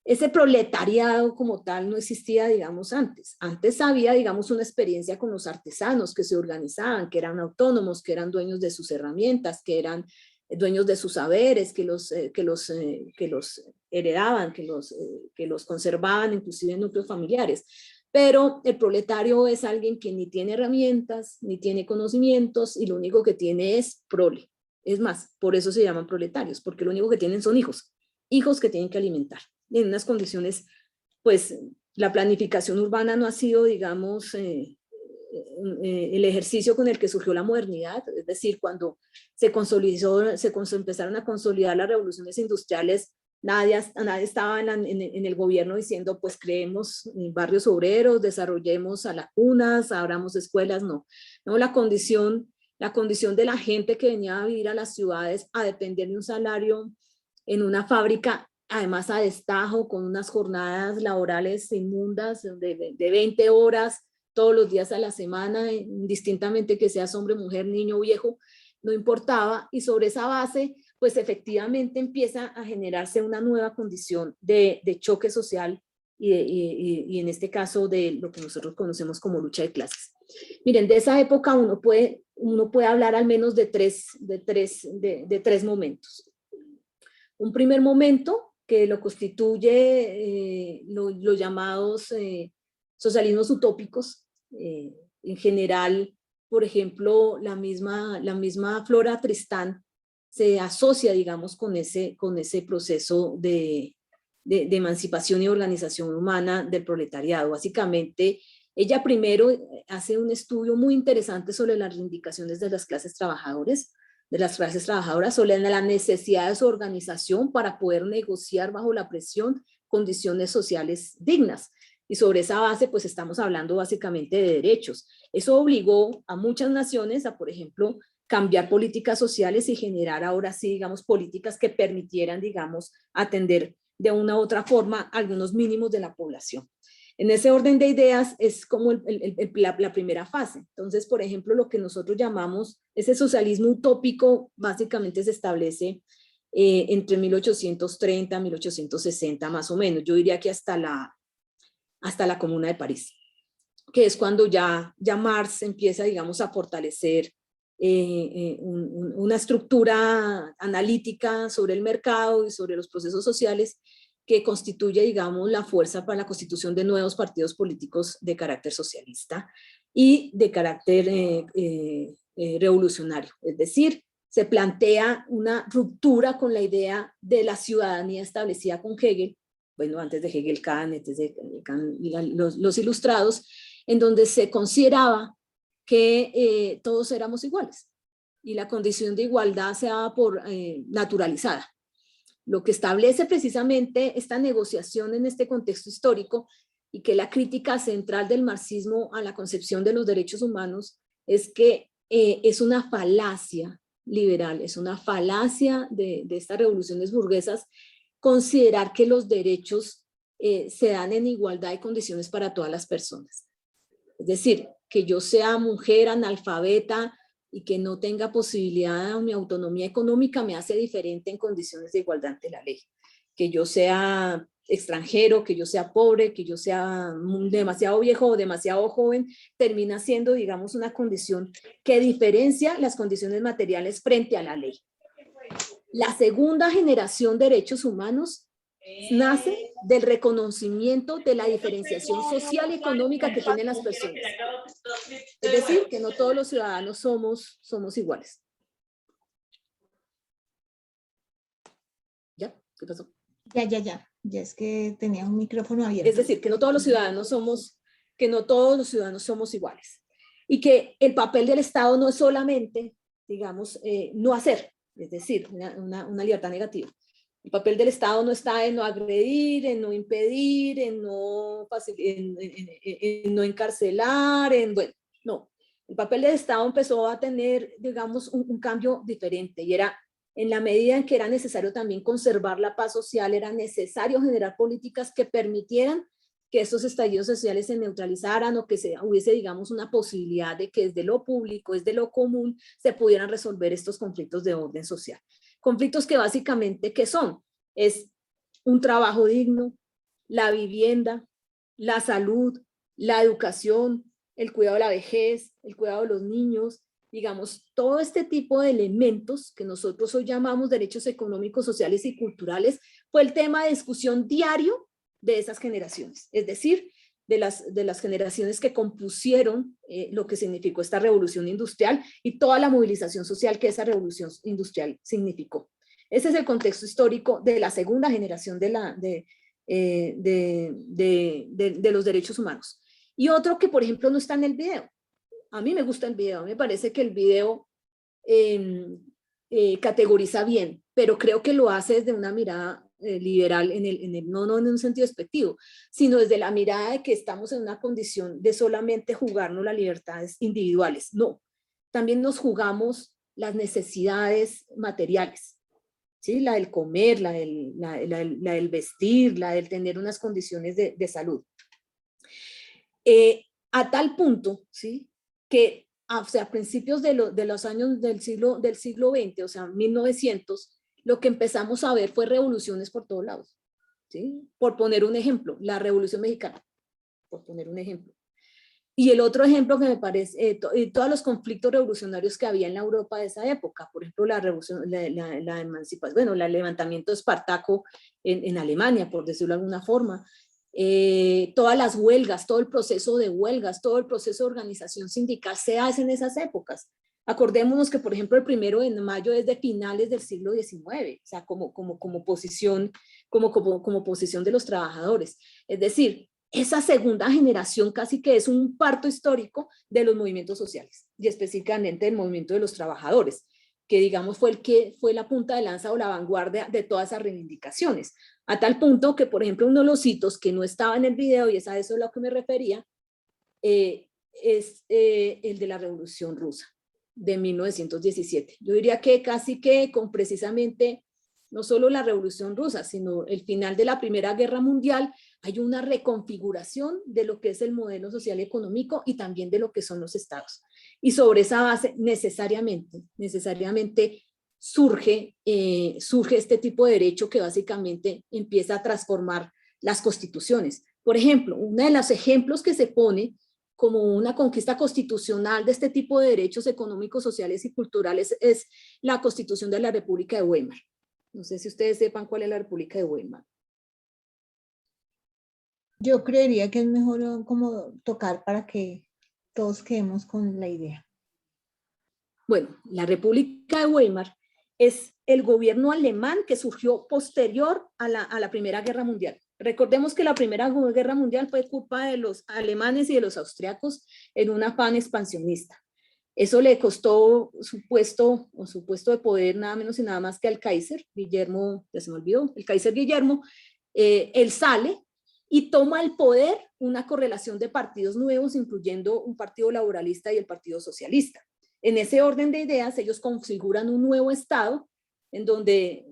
Ese proletariado como tal no existía, digamos, antes. Antes había, digamos, una experiencia con los artesanos que se organizaban, que eran autónomos, que eran dueños de sus herramientas, que eran dueños de sus saberes, que los heredaban, que los conservaban, inclusive en núcleos familiares. Pero el proletario es alguien que ni tiene herramientas, ni tiene conocimientos, y lo único que tiene es prole. Es más, por eso se llaman proletarios, porque lo único que tienen son hijos que tienen que alimentar. En unas condiciones, pues, la planificación urbana no ha sido, digamos, el ejercicio con el que surgió la modernidad, es decir, cuando se empezaron a consolidar las revoluciones industriales, nadie estaba en el gobierno diciendo, pues creemos barrios obreros, desarrollemos a lagunas, abramos escuelas, no. La condición de la gente que venía a vivir a las ciudades a depender de un salario en una fábrica, además a destajo, con unas jornadas laborales inmundas de 20 horas todos los días a la semana, indistintamente que seas hombre, mujer, niño, viejo, no importaba, y sobre esa base, pues efectivamente empieza a generarse una nueva condición de choque social y en este caso de lo que nosotros conocemos como lucha de clases. Miren, de esa época uno puede hablar al menos de tres momentos. Un primer momento que lo constituye los llamados socialismos utópicos. En general, por ejemplo, la misma Flora Tristán se asocia, digamos, con ese proceso de emancipación y organización humana del proletariado. Básicamente, ella primero hace un estudio muy interesante sobre las reivindicaciones de las clases trabajadoras, sobre la necesidad de su organización para poder negociar bajo la presión condiciones sociales dignas. Y sobre esa base, pues estamos hablando básicamente de derechos. Eso obligó a muchas naciones a, por ejemplo, cambiar políticas sociales y generar ahora sí, digamos, políticas que permitieran, digamos, atender de una u otra forma algunos mínimos de la población. En ese orden de ideas es como la primera fase. Entonces, por ejemplo, lo que nosotros llamamos ese socialismo utópico básicamente se establece entre 1830 y 1860 más o menos. Yo diría que hasta la Comuna de París, que es cuando ya Marx empieza, digamos, a fortalecer una estructura analítica sobre el mercado y sobre los procesos sociales que constituye, digamos, la fuerza para la constitución de nuevos partidos políticos de carácter socialista y de carácter revolucionario. Es decir, se plantea una ruptura con la idea de la ciudadanía establecida con Hegel, bueno, antes de Hegel, Kant, antes de Kant, los ilustrados, en donde se consideraba que todos éramos iguales y la condición de igualdad se daba por naturalizada. Lo que establece precisamente esta negociación en este contexto histórico y que la crítica central del marxismo a la concepción de los derechos humanos es que es una falacia liberal, es una falacia de estas revoluciones burguesas considerar que los derechos se dan en igualdad de condiciones para todas las personas. Es decir, que yo sea mujer analfabeta y que no tenga posibilidad de mi autonomía económica me hace diferente en condiciones de igualdad ante la ley. Que yo sea extranjero, que yo sea pobre, que yo sea demasiado viejo o demasiado joven, termina siendo, digamos, una condición que diferencia las condiciones materiales frente a la ley. La segunda generación de derechos humanos nace del reconocimiento de la diferenciación social y económica que tienen las personas. Es decir, que no todos los ciudadanos somos iguales. ¿Ya? ¿Qué pasó? Ya es que tenía un micrófono abierto. Es decir, que no todos los ciudadanos somos iguales. Y que el papel del Estado no es solamente, digamos, no hacer, es decir, una libertad negativa. El papel del Estado no está en no agredir, en no impedir, en no encarcelar, bueno, no. El papel del Estado empezó a tener, digamos, un cambio diferente, y era en la medida en que era necesario también conservar la paz social, era necesario generar políticas que permitieran que estos estallidos sociales se neutralizaran, o que hubiese, digamos, una posibilidad de que desde lo público, desde lo común, se pudieran resolver estos conflictos de orden social. Conflictos que básicamente, ¿qué son? Es un trabajo digno, la vivienda, la salud, la educación, el cuidado de la vejez, el cuidado de los niños, digamos, todo este tipo de elementos que nosotros hoy llamamos derechos económicos, sociales y culturales, fue el tema de discusión diario de esas generaciones, es decir, de las generaciones que compusieron lo que significó esta revolución industrial y toda la movilización social que esa revolución industrial significó. Ese es el contexto histórico de la segunda generación de los derechos humanos. Y otro que, por ejemplo, no está en el video. A mí me gusta el video, me parece que el video categoriza bien, pero creo que lo hace desde una mirada liberal, no en un sentido despectivo, sino desde la mirada de que estamos en una condición de solamente jugarnos las libertades individuales. No, también nos jugamos las necesidades materiales, ¿sí? La del comer, la del vestir, la del tener unas condiciones de salud. A tal punto, ¿sí?, que a principios de los años del siglo XX, o sea, 1900, lo que empezamos a ver fue revoluciones por todos lados, ¿sí? Por poner un ejemplo, la Revolución Mexicana, por poner un ejemplo. Y el otro ejemplo que me parece, todos los conflictos revolucionarios que había en la Europa de esa época, por ejemplo, la emancipación, bueno, el levantamiento de Espartaco en Alemania, por decirlo de alguna forma, todas las huelgas, todo el proceso de huelgas, todo el proceso de organización sindical se hace en esas épocas. Acordémonos que, por ejemplo, el 1 de mayo es de finales del siglo XIX, o sea, como posición de los trabajadores. Es decir, esa segunda generación casi que es un parto histórico de los movimientos sociales, y específicamente del movimiento de los trabajadores, que digamos fue la punta de lanza o la vanguardia de todas esas reivindicaciones. A tal punto que, por ejemplo, uno de los hitos que no estaba en el video, y es a eso a lo que me refería, es el de la Revolución Rusa de 1917. Yo diría que casi que con precisamente no solo la Revolución Rusa, sino el final de la Primera Guerra Mundial, hay una reconfiguración de lo que es el modelo social y económico y también de lo que son los estados. Y sobre esa base necesariamente surge este tipo de derecho que básicamente empieza a transformar las constituciones. Por ejemplo, uno de los ejemplos que se pone como una conquista constitucional de este tipo de derechos económicos, sociales y culturales es la Constitución de la República de Weimar. No sé si ustedes sepan cuál es la República de Weimar. Yo creería que es mejor como tocar para que todos quedemos con la idea. Bueno, la República de Weimar es el gobierno alemán que surgió posterior a la Primera Guerra Mundial. Recordemos que la Primera Guerra Mundial fue culpa de los alemanes y de los austriacos en un afán expansionista. Eso le costó su puesto de poder nada menos y nada más que al Kaiser Guillermo, ya se me olvidó, el Kaiser Guillermo. Él sale y toma el poder, una correlación de partidos nuevos, incluyendo un partido laboralista y el partido socialista. En ese orden de ideas, ellos configuran un nuevo estado en donde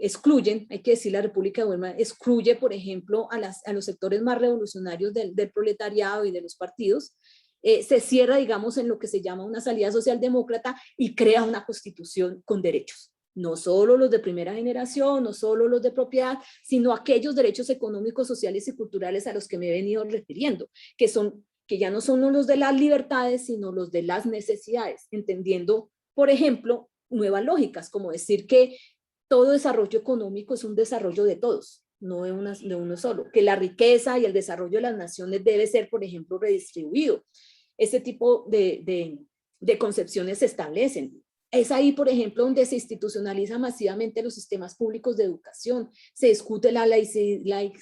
excluyen, hay que decir, la República de Weimar excluye, por ejemplo, a los sectores más revolucionarios del proletariado y de los partidos. Se cierra, digamos, en lo que se llama una salida socialdemócrata y crea una constitución con derechos. No solo los de primera generación, no solo los de propiedad, sino aquellos derechos económicos, sociales y culturales a los que me he venido refiriendo, que ya no son los de las libertades, sino los de las necesidades, entendiendo, por ejemplo, nuevas lógicas, como decir que todo desarrollo económico es un desarrollo de todos, no de uno solo, que la riqueza y el desarrollo de las naciones debe ser, por ejemplo, redistribuido. Este tipo de concepciones se establecen. Es ahí, por ejemplo, donde se institucionaliza masivamente los sistemas públicos de educación, se discute la laicidad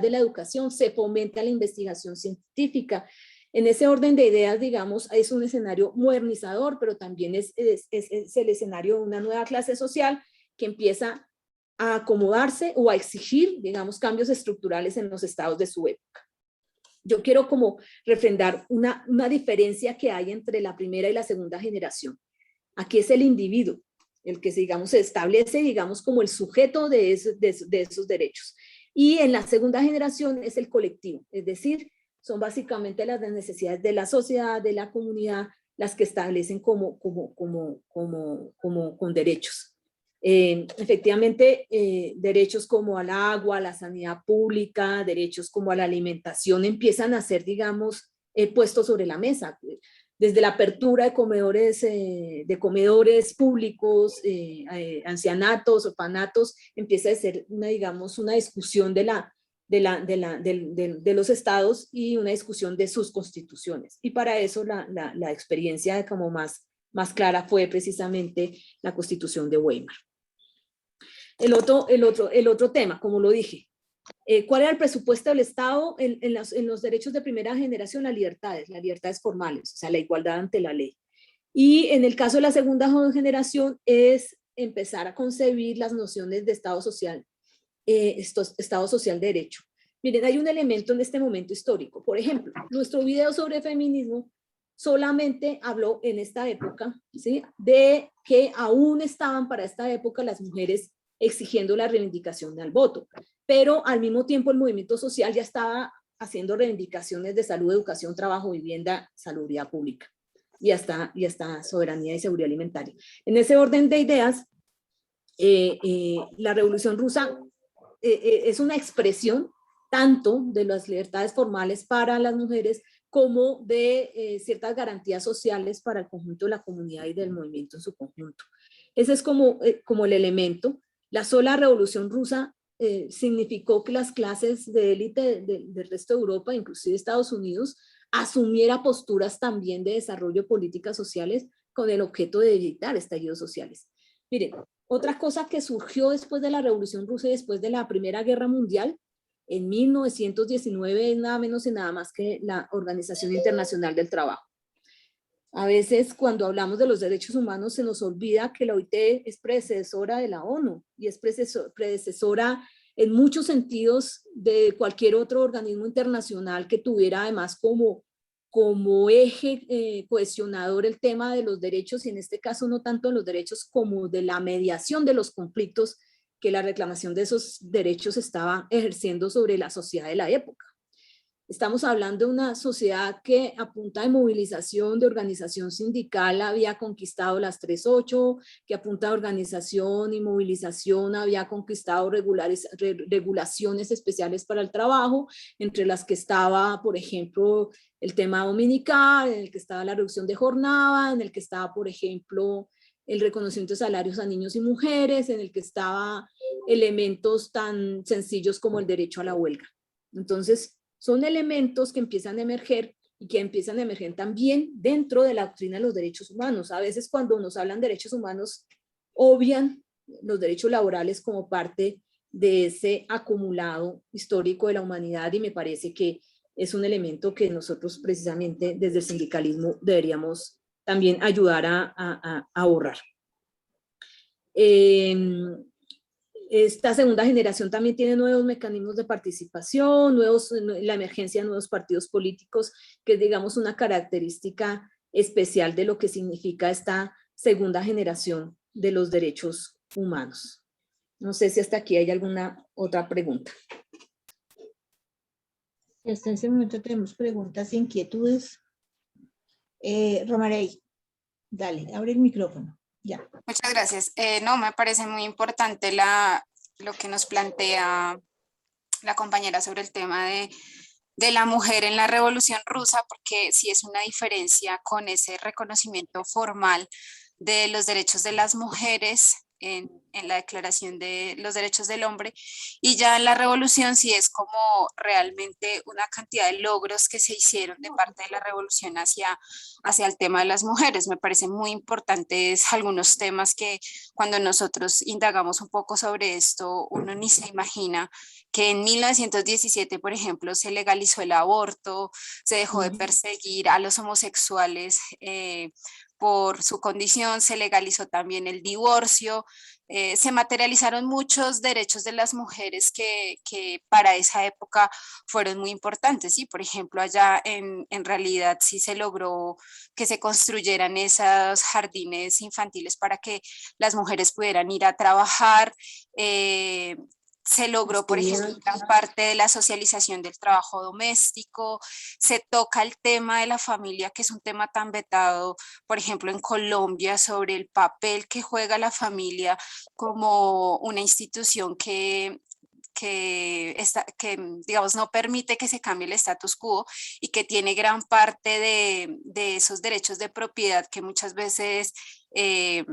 de la educación, se fomenta la investigación científica. En ese orden de ideas, digamos, es un escenario modernizador, pero también es el escenario de una nueva clase social que empieza a acomodarse o a exigir, digamos, cambios estructurales en los estados de su época. Yo quiero como refrendar una diferencia que hay entre la primera y la segunda generación. Aquí es el individuo, el que digamos, se establece, digamos, como el sujeto de esos derechos. Y en la segunda generación es el colectivo, es decir, son básicamente las necesidades de la sociedad, de la comunidad, las que establecen con derechos. Efectivamente, derechos como al agua, a la sanidad pública, derechos como a la alimentación empiezan a ser, digamos, puestos sobre la mesa. Desde la apertura de comedores públicos, ancianatos, orfanatos, empieza a ser una discusión de los estados y una discusión de sus constituciones. Y para eso la experiencia como más clara fue precisamente la Constitución de Weimar. El otro tema, como lo dije, ¿cuál era el presupuesto del Estado en los derechos de primera generación? Las libertades formales, o sea, la igualdad ante la ley. Y en el caso de la segunda generación es empezar a concebir las nociones de Estado social, Estado social de derecho. Miren, hay un elemento en este momento histórico. Por ejemplo, nuestro video sobre feminismo solamente habló en esta época, ¿sí?, de que aún estaban para esta época las mujeres exigiendo la reivindicación del voto, pero al mismo tiempo el movimiento social ya estaba haciendo reivindicaciones de salud, educación, trabajo, vivienda, salubridad pública y hasta soberanía y seguridad alimentaria. En ese orden de ideas, la Revolución Rusa es una expresión tanto de las libertades formales para las mujeres como de ciertas garantías sociales para el conjunto de la comunidad y del movimiento en su conjunto. Ese es como el elemento. La sola Revolución Rusa significó que las clases de élite del resto de Europa, inclusive Estados Unidos, asumiera posturas también de desarrollo de políticas sociales con el objeto de evitar estallidos sociales. Miren, otra cosa que surgió después de la Revolución Rusa y después de la Primera Guerra Mundial, en 1919, es nada menos y nada más que la Organización Internacional del Trabajo. A veces cuando hablamos de los derechos humanos se nos olvida que la OIT es predecesora de la ONU y es predecesora en muchos sentidos de cualquier otro organismo internacional que tuviera además como eje cohesionador el tema de los derechos, y en este caso no tanto de los derechos como de la mediación de los conflictos que la reclamación de esos derechos estaba ejerciendo sobre la sociedad de la época. Estamos hablando de una sociedad que a punta de movilización, de organización sindical, había conquistado las 3.8, que a punta de organización y movilización había conquistado regulaciones especiales para el trabajo, entre las que estaba, por ejemplo, el tema dominical, en el que estaba la reducción de jornada, en el que estaba, por ejemplo, el reconocimiento de salarios a niños y mujeres, en el que estaba elementos tan sencillos como el derecho a la huelga. Entonces, son elementos que empiezan a emerger y que empiezan a emerger también dentro de la doctrina de los derechos humanos. A veces cuando nos hablan de derechos humanos, obvian los derechos laborales como parte de ese acumulado histórico de la humanidad, y me parece que es un elemento que nosotros precisamente desde el sindicalismo deberíamos también ayudar a ahorrar. Esta segunda generación también tiene nuevos mecanismos de participación, la emergencia de nuevos partidos políticos, que es, digamos, una característica especial de lo que significa esta segunda generación de los derechos humanos. No sé si hasta aquí hay alguna otra pregunta. Hasta ese momento tenemos preguntas e inquietudes. Romarey, dale, abre el micrófono. Ya. Muchas gracias. No, me parece muy importante lo que nos plantea la compañera sobre el tema de la mujer en la Revolución Rusa, porque sí es una diferencia con ese reconocimiento formal de los derechos de las mujeres en la Declaración de los Derechos del Hombre, y ya en la revolución sí es como realmente una cantidad de logros que se hicieron de parte de la revolución hacia el tema de las mujeres. Me parecen muy importantes algunos temas que cuando nosotros indagamos un poco sobre esto, uno ni se imagina que en 1917, por ejemplo, se legalizó el aborto, se dejó de perseguir a los homosexuales por su condición, se legalizó también el divorcio, se materializaron muchos derechos de las mujeres que para esa época fueron muy importantes, ¿sí? Por ejemplo, allá en realidad sí se logró que se construyeran esos jardines infantiles para que las mujeres pudieran ir a trabajar, se logró, por ejemplo, gran parte de la socialización del trabajo doméstico, se toca el tema de la familia, que es un tema tan vetado, por ejemplo, en Colombia, sobre el papel que juega la familia como una institución que digamos, no permite que se cambie el status quo y que tiene gran parte de esos derechos de propiedad que muchas veces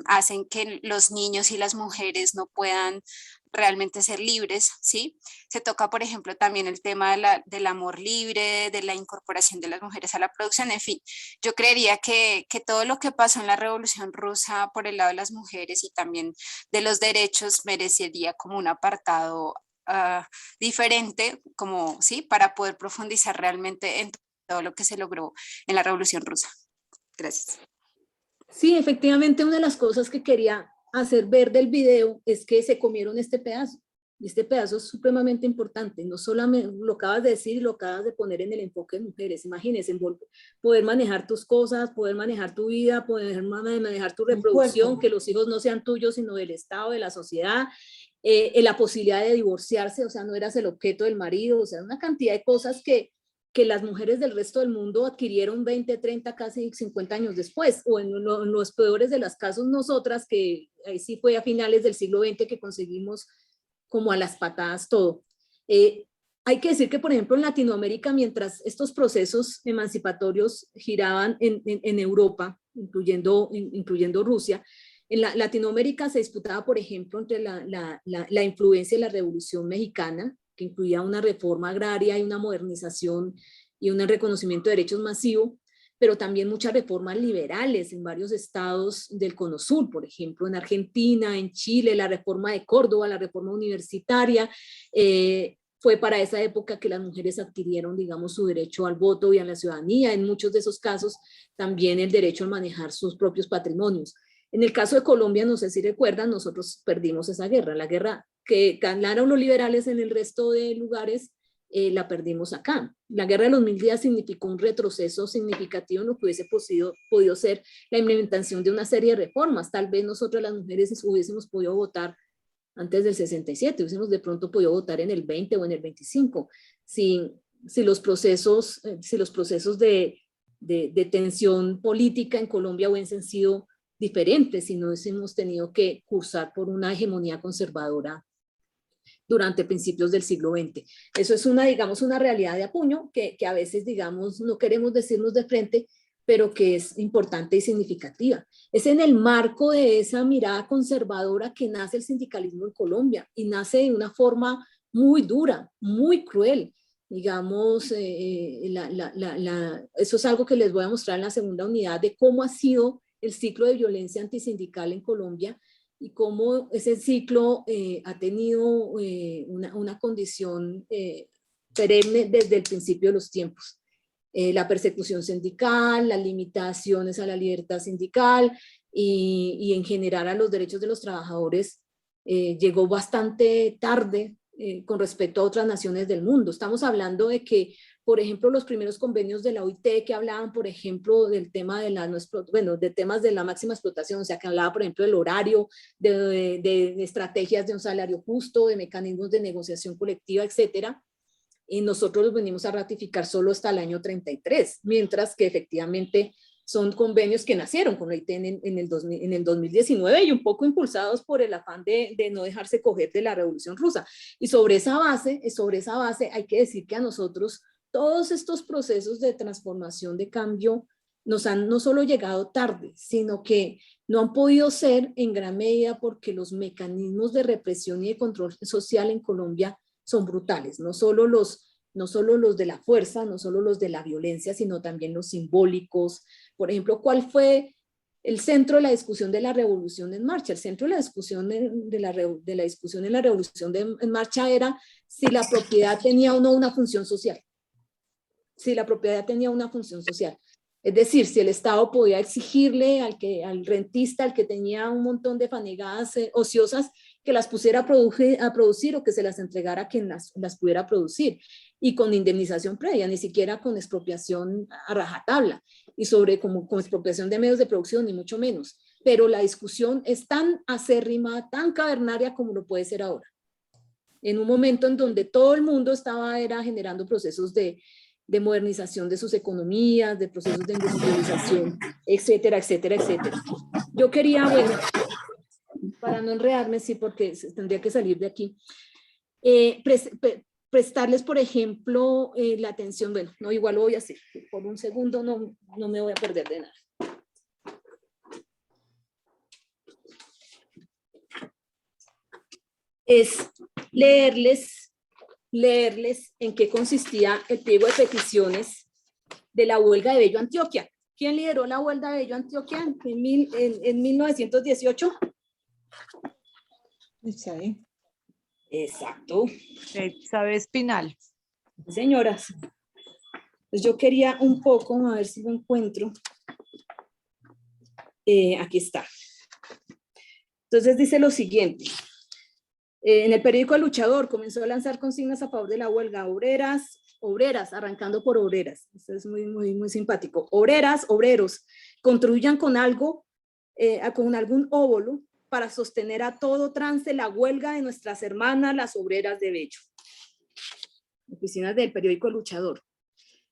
hacen que los niños y las mujeres no puedan realmente ser libres, ¿sí? Se toca, por ejemplo, también el tema del amor libre, de la incorporación de las mujeres a la producción, en fin. Yo creería que todo lo que pasó en la Revolución Rusa por el lado de las mujeres y también de los derechos merecería como un apartado diferente, como, ¿sí? Para poder profundizar realmente en todo lo que se logró en la Revolución Rusa. Gracias. Sí, efectivamente, una de las cosas que quería hacer ver del video es que se comieron este pedazo. Y este pedazo es supremamente importante. No solamente lo acabas de decir, lo acabas de poner en el enfoque de mujeres. Imagínense, poder manejar tus cosas, poder manejar tu vida, poder manejar tu reproducción, que los hijos no sean tuyos, sino del Estado, de la sociedad, la posibilidad de divorciarse, o sea, no eras el objeto del marido, o sea, una cantidad de cosas que las mujeres del resto del mundo adquirieron 20, 30, casi 50 años después, o en los peores de los casos nosotras, que ahí sí fue a finales del siglo XX que conseguimos como a las patadas todo. Hay que decir que, por ejemplo, en Latinoamérica, mientras estos procesos emancipatorios giraban en Europa, incluyendo Rusia, en Latinoamérica se disputaba, por ejemplo, entre la influencia de la Revolución Mexicana, que incluía una reforma agraria y una modernización y un reconocimiento de derechos masivo, pero también muchas reformas liberales en varios estados del Cono Sur, por ejemplo, en Argentina, en Chile, la reforma de Córdoba, la reforma universitaria. Fue para esa época que las mujeres adquirieron, digamos, su derecho al voto y a la ciudadanía, en muchos de esos casos también el derecho a manejar sus propios patrimonios. En el caso de Colombia, no sé si recuerdan, nosotros perdimos esa guerra, la guerra que ganaron los liberales en el resto de lugares, la perdimos acá. La guerra de los 1000 días significó un retroceso significativo en lo que hubiese podido ser la implementación de una serie de reformas. Tal vez nosotros las mujeres hubiésemos podido votar antes del 67, hubiésemos de pronto podido votar en el 20 o en el 25, si los procesos de tensión política en Colombia hubiesen sido diferentes, si no hubiésemos tenido que cursar por una hegemonía conservadora durante principios del siglo XX. Eso es digamos, una realidad de apuño que a veces, digamos, no queremos decirnos de frente, pero que es importante y significativa. Es en el marco de esa mirada conservadora que nace el sindicalismo en Colombia, y nace de una forma muy dura, muy cruel. Digamos, eso es algo que les voy a mostrar en la segunda unidad, de cómo ha sido el ciclo de violencia antisindical en Colombia, y cómo ese ciclo ha tenido una condición perenne desde el principio de los tiempos. La persecución sindical, las limitaciones a la libertad sindical y en general a los derechos de los trabajadores llegó bastante tarde con respecto a otras naciones del mundo. Estamos hablando de que, por ejemplo, los primeros convenios de la OIT que hablaban, por ejemplo, del tema de temas de la máxima explotación, o sea, que hablaba, por ejemplo, del horario, de estrategias de un salario justo, de mecanismos de negociación colectiva, etcétera, y nosotros los venimos a ratificar solo hasta el año 33, mientras que efectivamente son convenios que nacieron con la OIT en el 2019 y un poco impulsados por el afán de no dejarse coger de la Revolución Rusa. Y sobre esa base hay que decir que a nosotros todos estos procesos de transformación, de cambio, nos han no solo llegado tarde, sino que no han podido ser en gran medida porque los mecanismos de represión y de control social en Colombia son brutales, no solo los de la fuerza, no solo los de la violencia, sino también los simbólicos. Por ejemplo, ¿cuál fue el centro de la discusión de la Revolución en Marcha? El centro de la discusión de la discusión en la Revolución en Marcha era si la propiedad tenía o no una función social. Si la propiedad tenía una función social. Es decir, si el Estado podía exigirle al rentista, al que tenía un montón de fanegadas ociosas, que las pusiera a producir o que se las entregara a quien las pudiera producir. Y con indemnización previa, ni siquiera con expropiación a rajatabla. Y con expropiación de medios de producción, ni mucho menos. Pero la discusión es tan acérrima, tan cavernaria como lo puede ser ahora. En un momento en donde todo el mundo era generando procesos de modernización de sus economías, de procesos de industrialización, etcétera, etcétera, etcétera. Yo quería, bueno, para no enredarme, sí, porque tendría que salir de aquí, prestarles, por ejemplo, la atención, bueno, no, igual lo voy a hacer, por un segundo no me voy a perder de nada. Es leerles en qué consistía el pliego de peticiones de la huelga de Bello Antioquia. ¿Quién lideró la huelga de Bello Antioquia en 1918? Betsabe. Exacto. Betsabe Espinal. Señoras, pues yo quería un poco, a ver si lo encuentro. Aquí está. Entonces dice lo siguiente. En el periódico El Luchador comenzó a lanzar consignas a favor de la huelga. Obreras, arrancando por obreras. Esto es muy, muy, muy simpático. Obreras, obreros, contribuyan con algo, con algún óvulo para sostener a todo trance la huelga de nuestras hermanas, las obreras de Bello. Oficinas del periódico El Luchador.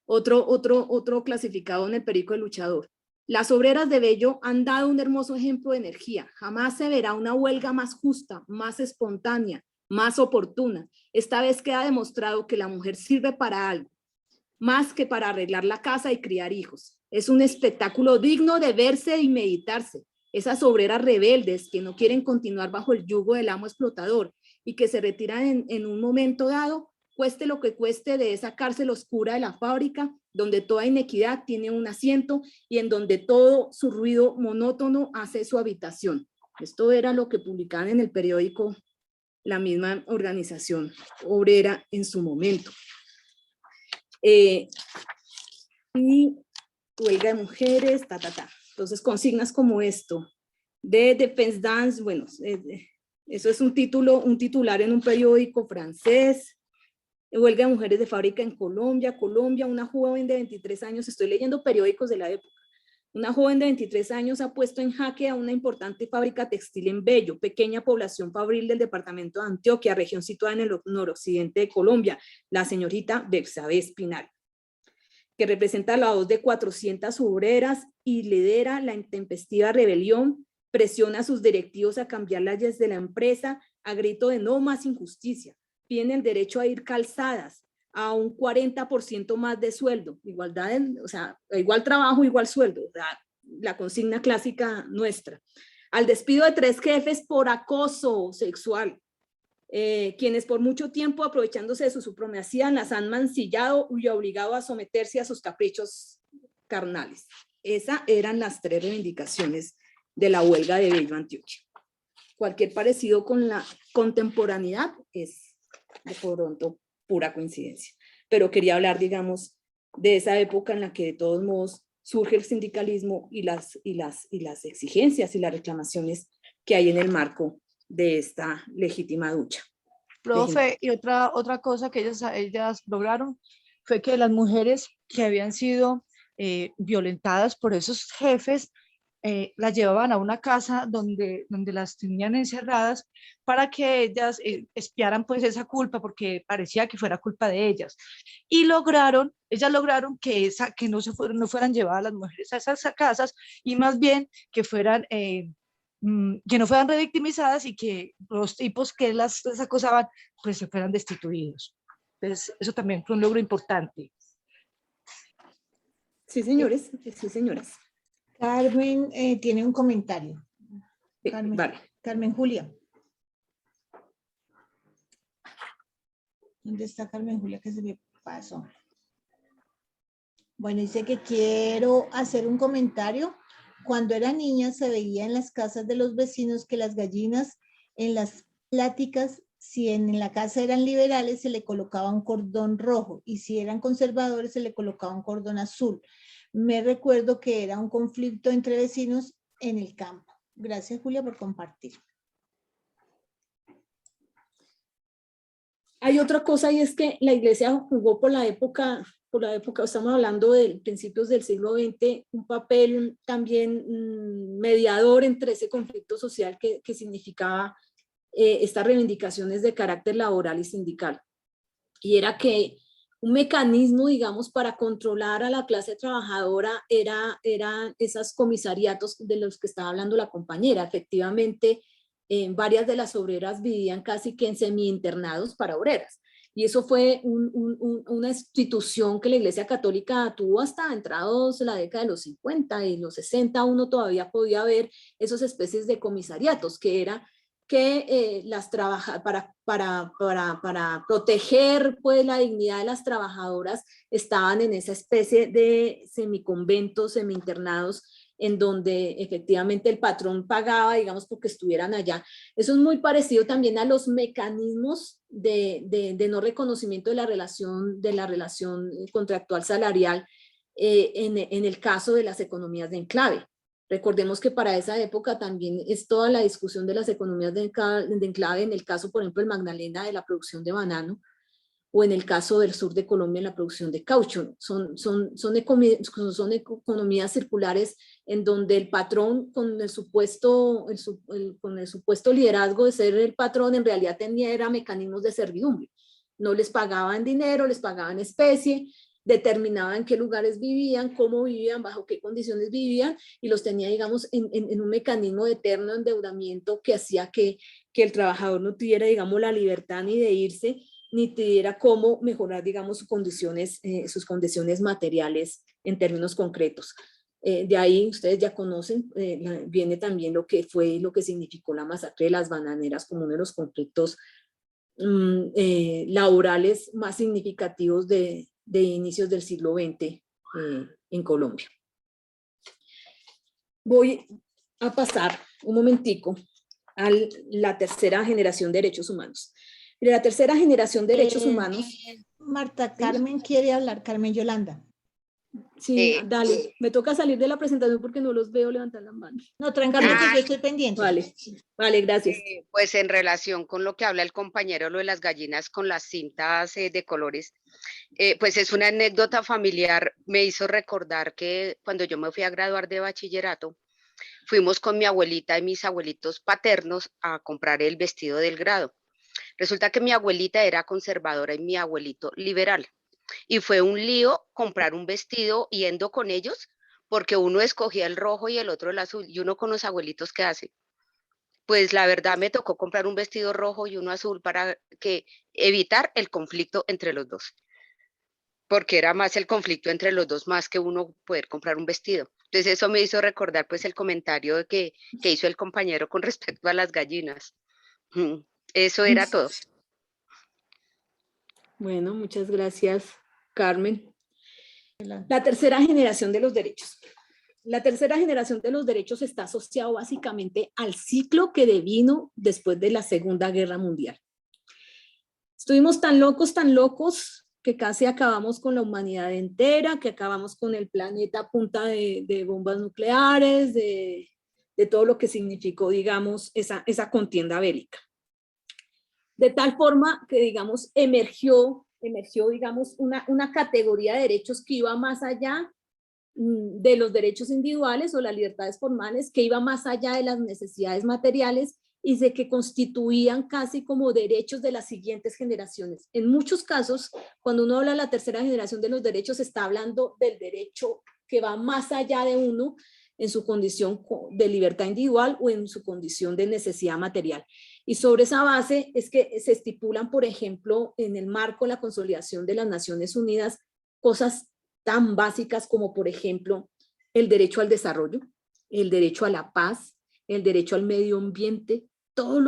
Otro clasificado en el periódico El Luchador. Las obreras de Bello han dado un hermoso ejemplo de energía. Jamás se verá una huelga más justa, más espontánea, más oportuna. Esta vez queda demostrado que la mujer sirve para algo, más que para arreglar la casa y criar hijos. Es un espectáculo digno de verse y meditarse. Esas obreras rebeldes que no quieren continuar bajo el yugo del amo explotador y que se retiran en un momento dado, cueste lo que cueste, de esa cárcel oscura de la fábrica, donde toda inequidad tiene un asiento y en donde todo su ruido monótono hace su habitación. Esto era lo que publicaban en el periódico la misma organización obrera en su momento. Y huelga de mujeres, Entonces, consignas como esto, de Defense Dance, bueno, eso es un titular en un periódico francés. Huelga de mujeres de fábrica en Colombia, una joven de 23 años, estoy leyendo periódicos de la época, una joven de 23 años ha puesto en jaque a una importante fábrica textil en Bello, pequeña población fabril del departamento de Antioquia, región situada en el noroccidente de Colombia, la señorita Betsabe Espinal, que representa la voz de 400 obreras y lidera la intempestiva rebelión, presiona a sus directivos a cambiar las leyes de la empresa a grito de no más injusticia. Tienen el derecho a ir calzadas, a un 40% más de sueldo, igualdad, o sea, igual trabajo, igual sueldo, la consigna clásica nuestra. Al despido de 3 jefes por acoso sexual, quienes por mucho tiempo, aprovechándose de su supremacía, las han mancillado y obligado a someterse a sus caprichos carnales. Esas eran las 3 reivindicaciones de la huelga de Bello Antioquia. Cualquier parecido con la contemporaneidad es de pronto pura coincidencia, pero quería hablar, digamos, de esa época en la que de todos modos surge el sindicalismo y las exigencias y las reclamaciones que hay en el marco de esta legítima lucha. Profe, y otra cosa que ellas lograron fue que las mujeres que habían sido violentadas por esos jefes las llevaban a una casa donde las tenían encerradas para que ellas expiaran pues esa culpa, porque parecía que fuera culpa de ellas. Y ellas lograron que no fueran llevadas las mujeres a esas casas, y más bien que no fueran revictimizadas, y que los tipos que las acosaban pues se fueran destituidos. Entonces eso también fue un logro importante. Sí, señores, sí, señoras. Carmen tiene un comentario. Carmen, Vale. Carmen Julia. ¿Dónde está Carmen Julia que se me pasó? Bueno, dice que quiero hacer un comentario. Cuando era niña se veía en las casas de los vecinos que las gallinas en las pláticas, si en la casa eran liberales se le colocaba un cordón rojo y si eran conservadores se le colocaba un cordón azul. Me recuerdo que era un conflicto entre vecinos en el campo. Gracias, Julia, por compartir. Hay otra cosa y es que la iglesia jugó por la época, estamos hablando de principios del siglo XX, un papel también mediador entre ese conflicto social que significaba estas reivindicaciones de carácter laboral y sindical. Y era que un mecanismo, digamos, para controlar a la clase trabajadora eran esos comisariatos de los que estaba hablando la compañera. Efectivamente, varias de las obreras vivían casi que en semi-internados para obreras. Y eso fue una institución que la Iglesia Católica tuvo hasta entrados en la década de los 50 y los 60, uno todavía podía ver esas especies de comisariatos, que era que para proteger pues la dignidad de las trabajadoras estaban en esa especie de semiconventos, semi-internados, en donde efectivamente el patrón pagaba, digamos, porque estuvieran allá. Eso es muy parecido también a los mecanismos de no reconocimiento de la relación contractual salarial en el caso de las economías de enclave. Recordemos que para esa época también es toda la discusión de las economías de enclave, en el caso, por ejemplo, del Magdalena, de la producción de banano, o en el caso del sur de Colombia, en la producción de caucho. Son economías circulares en donde el patrón, con el supuesto liderazgo de ser el patrón, en realidad era mecanismos de servidumbre. No les pagaban dinero, les pagaban especie, determinaba en qué lugares vivían, cómo vivían, bajo qué condiciones vivían, y los tenía, digamos, en un mecanismo de eterno endeudamiento que hacía que el trabajador no tuviera, digamos, la libertad ni de irse, ni tuviera cómo mejorar, digamos, sus condiciones materiales en términos concretos. De ahí, ustedes ya conocen, viene también lo que significó la masacre de las bananeras como uno de los conflictos laborales más significativos de inicios del siglo XX en Colombia. Voy a pasar un momentico a la tercera generación de derechos humanos. La tercera generación de derechos humanos. Marta, Carmen quiere hablar, Carmen Yolanda. Sí, dale, me toca salir de la presentación porque no los veo levantar las manos. No, tranquilo, que yo estoy pendiente. Vale, gracias. Pues en relación con lo que habla el compañero, lo de las gallinas con las cintas de colores, pues es una anécdota familiar. Me hizo recordar que cuando yo me fui a graduar de bachillerato, fuimos con mi abuelita y mis abuelitos paternos a comprar el vestido del grado. Resulta que mi abuelita era conservadora y mi abuelito liberal. Y fue un lío comprar un vestido yendo con ellos, porque uno escogía el rojo y el otro el azul. Y uno con los abuelitos, ¿qué hace? Pues la verdad me tocó comprar un vestido rojo y uno azul para evitar el conflicto entre los dos. Porque era más el conflicto entre los dos, más que uno poder comprar un vestido. Entonces eso me hizo recordar pues el comentario que hizo el compañero con respecto a las gallinas. Eso era todo. Bueno, muchas gracias, Carmen. La tercera generación de los derechos. La tercera generación de los derechos está asociado básicamente al ciclo que devino después de la Segunda Guerra Mundial. Estuvimos tan locos, que casi acabamos con la humanidad entera, que acabamos con el planeta a punta de bombas nucleares, de todo lo que significó, digamos, esa contienda bélica. De tal forma que, digamos, emergió, digamos, una categoría de derechos que iba más allá de los derechos individuales o las libertades formales, que iba más allá de las necesidades materiales y de que constituían casi como derechos de las siguientes generaciones. En muchos casos, cuando uno habla de la tercera generación de los derechos, está hablando del derecho que va más allá de uno en su condición de libertad individual o en su condición de necesidad material. Y sobre esa base es que se estipulan, por ejemplo, en el marco de la consolidación de las Naciones Unidas, cosas tan básicas como, por ejemplo, el derecho al desarrollo, el derecho a la paz, el derecho al medio ambiente, todo el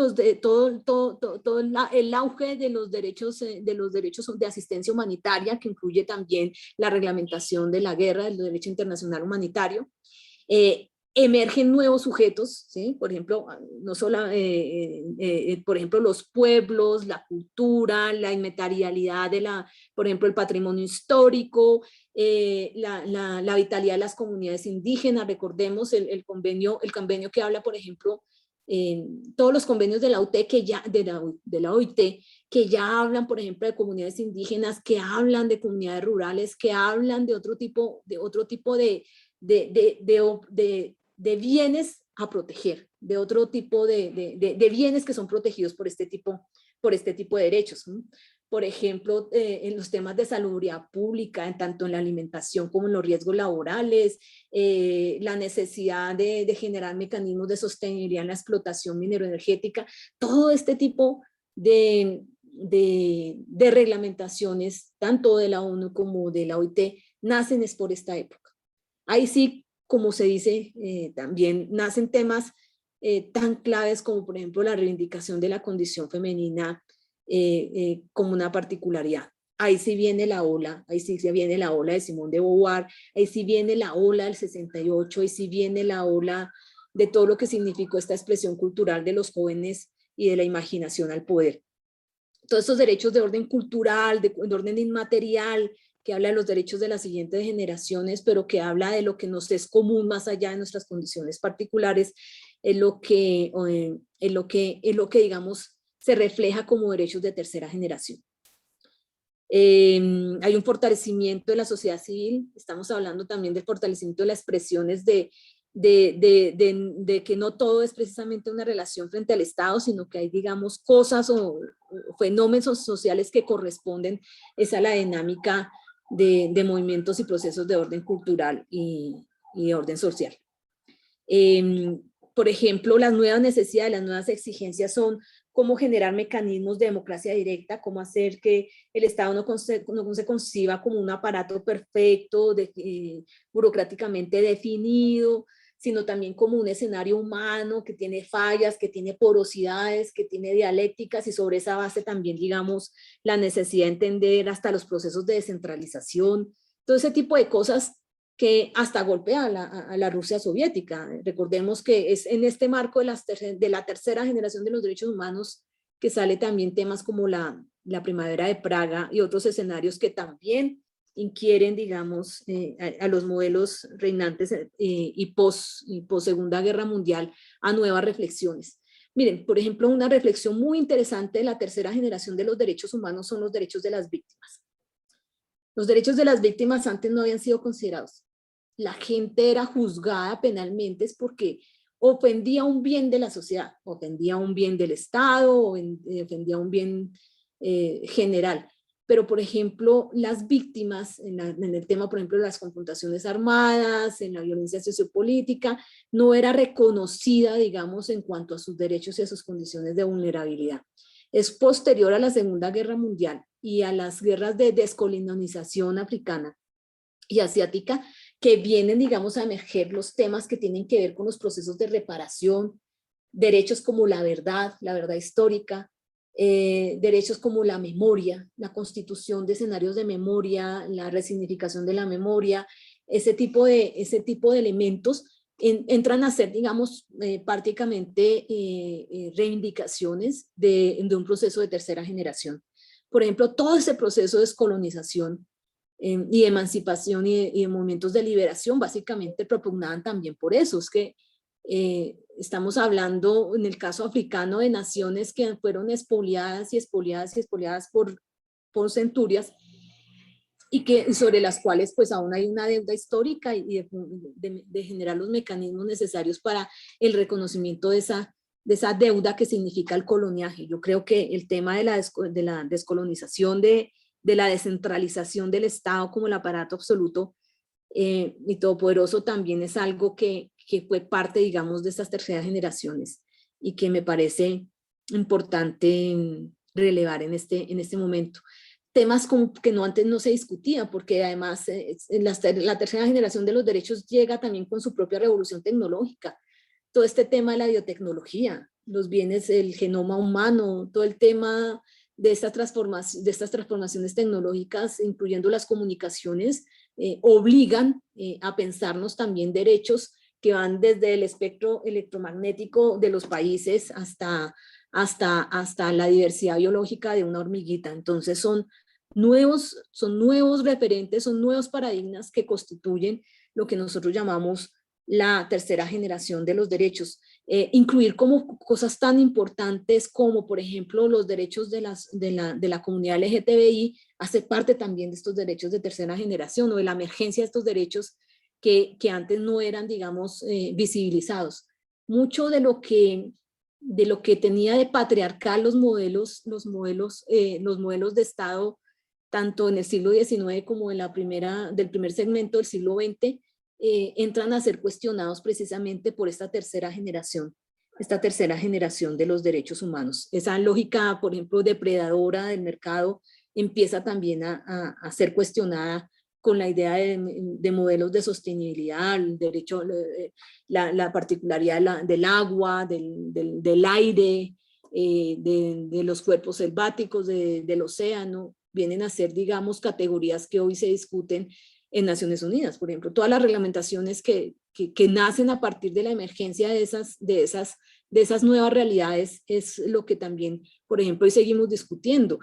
auge de los derechos de asistencia humanitaria, que incluye también la reglamentación de la guerra, del derecho internacional humanitario. Emergen nuevos sujetos, ¿sí? Por ejemplo, no solo, por ejemplo, los pueblos, la cultura, la inmaterialidad por ejemplo, el patrimonio histórico, la vitalidad de las comunidades indígenas. Recordemos el convenio que habla, por ejemplo, todos los convenios de la OIT que ya hablan, por ejemplo, de comunidades indígenas, que hablan de comunidades rurales, que hablan de otro tipo de bienes a proteger, de otro tipo de bienes que son protegidos por este tipo de derechos. Por ejemplo, en los temas de salubridad pública, tanto en la alimentación como en los riesgos laborales, la necesidad de generar mecanismos de sostenibilidad en la explotación mineroenergética, todo este tipo de reglamentaciones, tanto de la ONU como de la OIT, nacen es por esta época. Ahí sí, como se dice, también nacen temas tan claves como, por ejemplo, la reivindicación de la condición femenina como una particularidad. Ahí sí viene la ola, ahí sí viene la ola de Simone de Beauvoir, ahí sí viene la ola del 68, ahí sí viene la ola de todo lo que significó esta expresión cultural de los jóvenes y de la imaginación al poder. Todos estos derechos de orden cultural, de orden inmaterial, que habla de los derechos de las siguientes generaciones, pero que habla de lo que nos es común más allá de nuestras condiciones particulares, es lo que digamos, se refleja como derechos de tercera generación. Hay un fortalecimiento de la sociedad civil, estamos hablando también del fortalecimiento de las expresiones de que no todo es precisamente una relación frente al Estado, sino que hay, digamos, cosas o fenómenos sociales que corresponden a la dinámica de movimientos y procesos de orden cultural y de orden social. Por ejemplo, las nuevas necesidades, las nuevas exigencias son cómo generar mecanismos de democracia directa, cómo hacer que el Estado no se conciba como un aparato perfecto, burocráticamente definido, sino también como un escenario humano que tiene fallas, que tiene porosidades, que tiene dialécticas, y sobre esa base también, digamos, la necesidad de entender hasta los procesos de descentralización, todo ese tipo de cosas que hasta golpea a la Rusia soviética. Recordemos que es en este marco de la tercera generación de los derechos humanos que sale también temas como la primavera de Praga y otros escenarios que también inquieren, digamos, a los modelos reinantes y post Segunda Guerra Mundial a nuevas reflexiones. Miren, por ejemplo, una reflexión muy interesante de la tercera generación de los derechos humanos son los derechos de las víctimas. Los derechos de las víctimas antes no habían sido considerados. La gente era juzgada penalmente es porque ofendía un bien de la sociedad, ofendía un bien del Estado, ofendía un bien general. Pero, por ejemplo, las víctimas, en el tema, por ejemplo, de las confrontaciones armadas, en la violencia sociopolítica, no era reconocida, digamos, en cuanto a sus derechos y a sus condiciones de vulnerabilidad. Es posterior a la Segunda Guerra Mundial y a las guerras de descolonización africana y asiática que vienen, digamos, a emerger los temas que tienen que ver con los procesos de reparación, derechos como la verdad histórica, derechos como la memoria, la constitución de escenarios de memoria, la resignificación de la memoria, ese tipo de elementos entran a ser, digamos, prácticamente reivindicaciones de un proceso de tercera generación. Por ejemplo, todo ese proceso de descolonización y de emancipación y de movimientos de liberación básicamente propugnaban también por eso. Es que estamos hablando en el caso africano de naciones que fueron expoliadas y expoliadas y expoliadas por centurias y sobre las cuales pues aún hay una deuda histórica y de generar los mecanismos necesarios para el reconocimiento de esa deuda que significa el coloniaje. Yo creo que el tema de la descolonización, de la descentralización del Estado como el aparato absoluto y todopoderoso también es algo que fue parte, digamos, de estas terceras generaciones y que me parece importante relevar en este momento. temas como que antes no se discutía, porque además la tercera generación de los derechos llega también con su propia revolución tecnológica. Todo este tema de la biotecnología, los bienes, el genoma humano, todo el tema de estas transformaciones tecnológicas, incluyendo las comunicaciones, obligan a pensarnos también derechos que van desde el espectro electromagnético de los países hasta la diversidad biológica de una hormiguita. Entonces son nuevos referentes, son nuevos paradigmas que constituyen lo que nosotros llamamos la tercera generación de los derechos. Incluir como cosas tan importantes como, por ejemplo, los derechos de la comunidad LGTBI, hace parte también de estos derechos de tercera generación o de la emergencia de estos derechos que antes no eran, digamos, visibilizados. Mucho de lo que tenía de patriarcal los modelos de Estado, tanto en el siglo XIX como en del primer segmento del siglo XX, entran a ser cuestionados precisamente por esta tercera generación de los derechos humanos. Esa lógica, por ejemplo, depredadora del mercado empieza también a ser cuestionada con la idea de modelos de sostenibilidad, el derecho, la particularidad del agua, del aire, de los cuerpos selváticos, del océano, vienen a ser, digamos, categorías que hoy se discuten en Naciones Unidas. Por ejemplo, todas las reglamentaciones que nacen a partir de la emergencia de esas nuevas realidades es lo que también, por ejemplo, hoy seguimos discutiendo.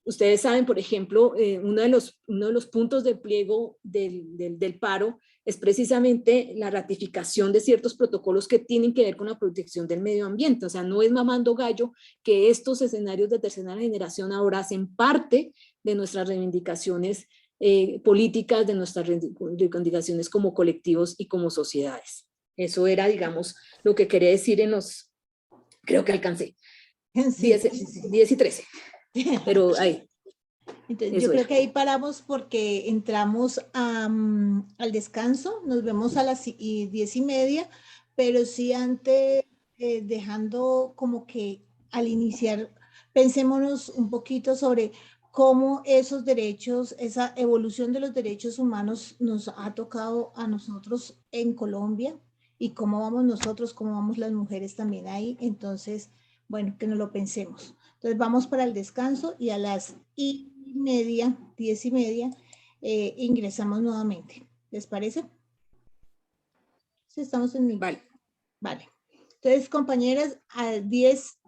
Ustedes saben, por ejemplo, uno de los puntos del pliego del paro es precisamente la ratificación de ciertos protocolos que tienen que ver con la protección del medio ambiente. O sea, no es mamando gallo que estos escenarios de tercera generación ahora hacen parte de nuestras reivindicaciones políticas, de nuestras reivindicaciones como colectivos y como sociedades. Eso era, digamos, lo que quería decir creo que alcancé, 10 y 13. Pero ahí. Entonces, yo creo que ahí paramos porque entramos al descanso, nos vemos a las 10:30, pero sí antes dejando como que al iniciar, pensémonos un poquito sobre cómo esos derechos, esa evolución de los derechos humanos nos ha tocado a nosotros en Colombia y cómo vamos nosotros, cómo vamos las mujeres también ahí. Entonces, bueno, que nos lo pensemos. Entonces vamos para el descanso y a las 10:30, ingresamos nuevamente. ¿Les parece? Sí, estamos en mi... Vale. Vale. Entonces, compañeras, a 10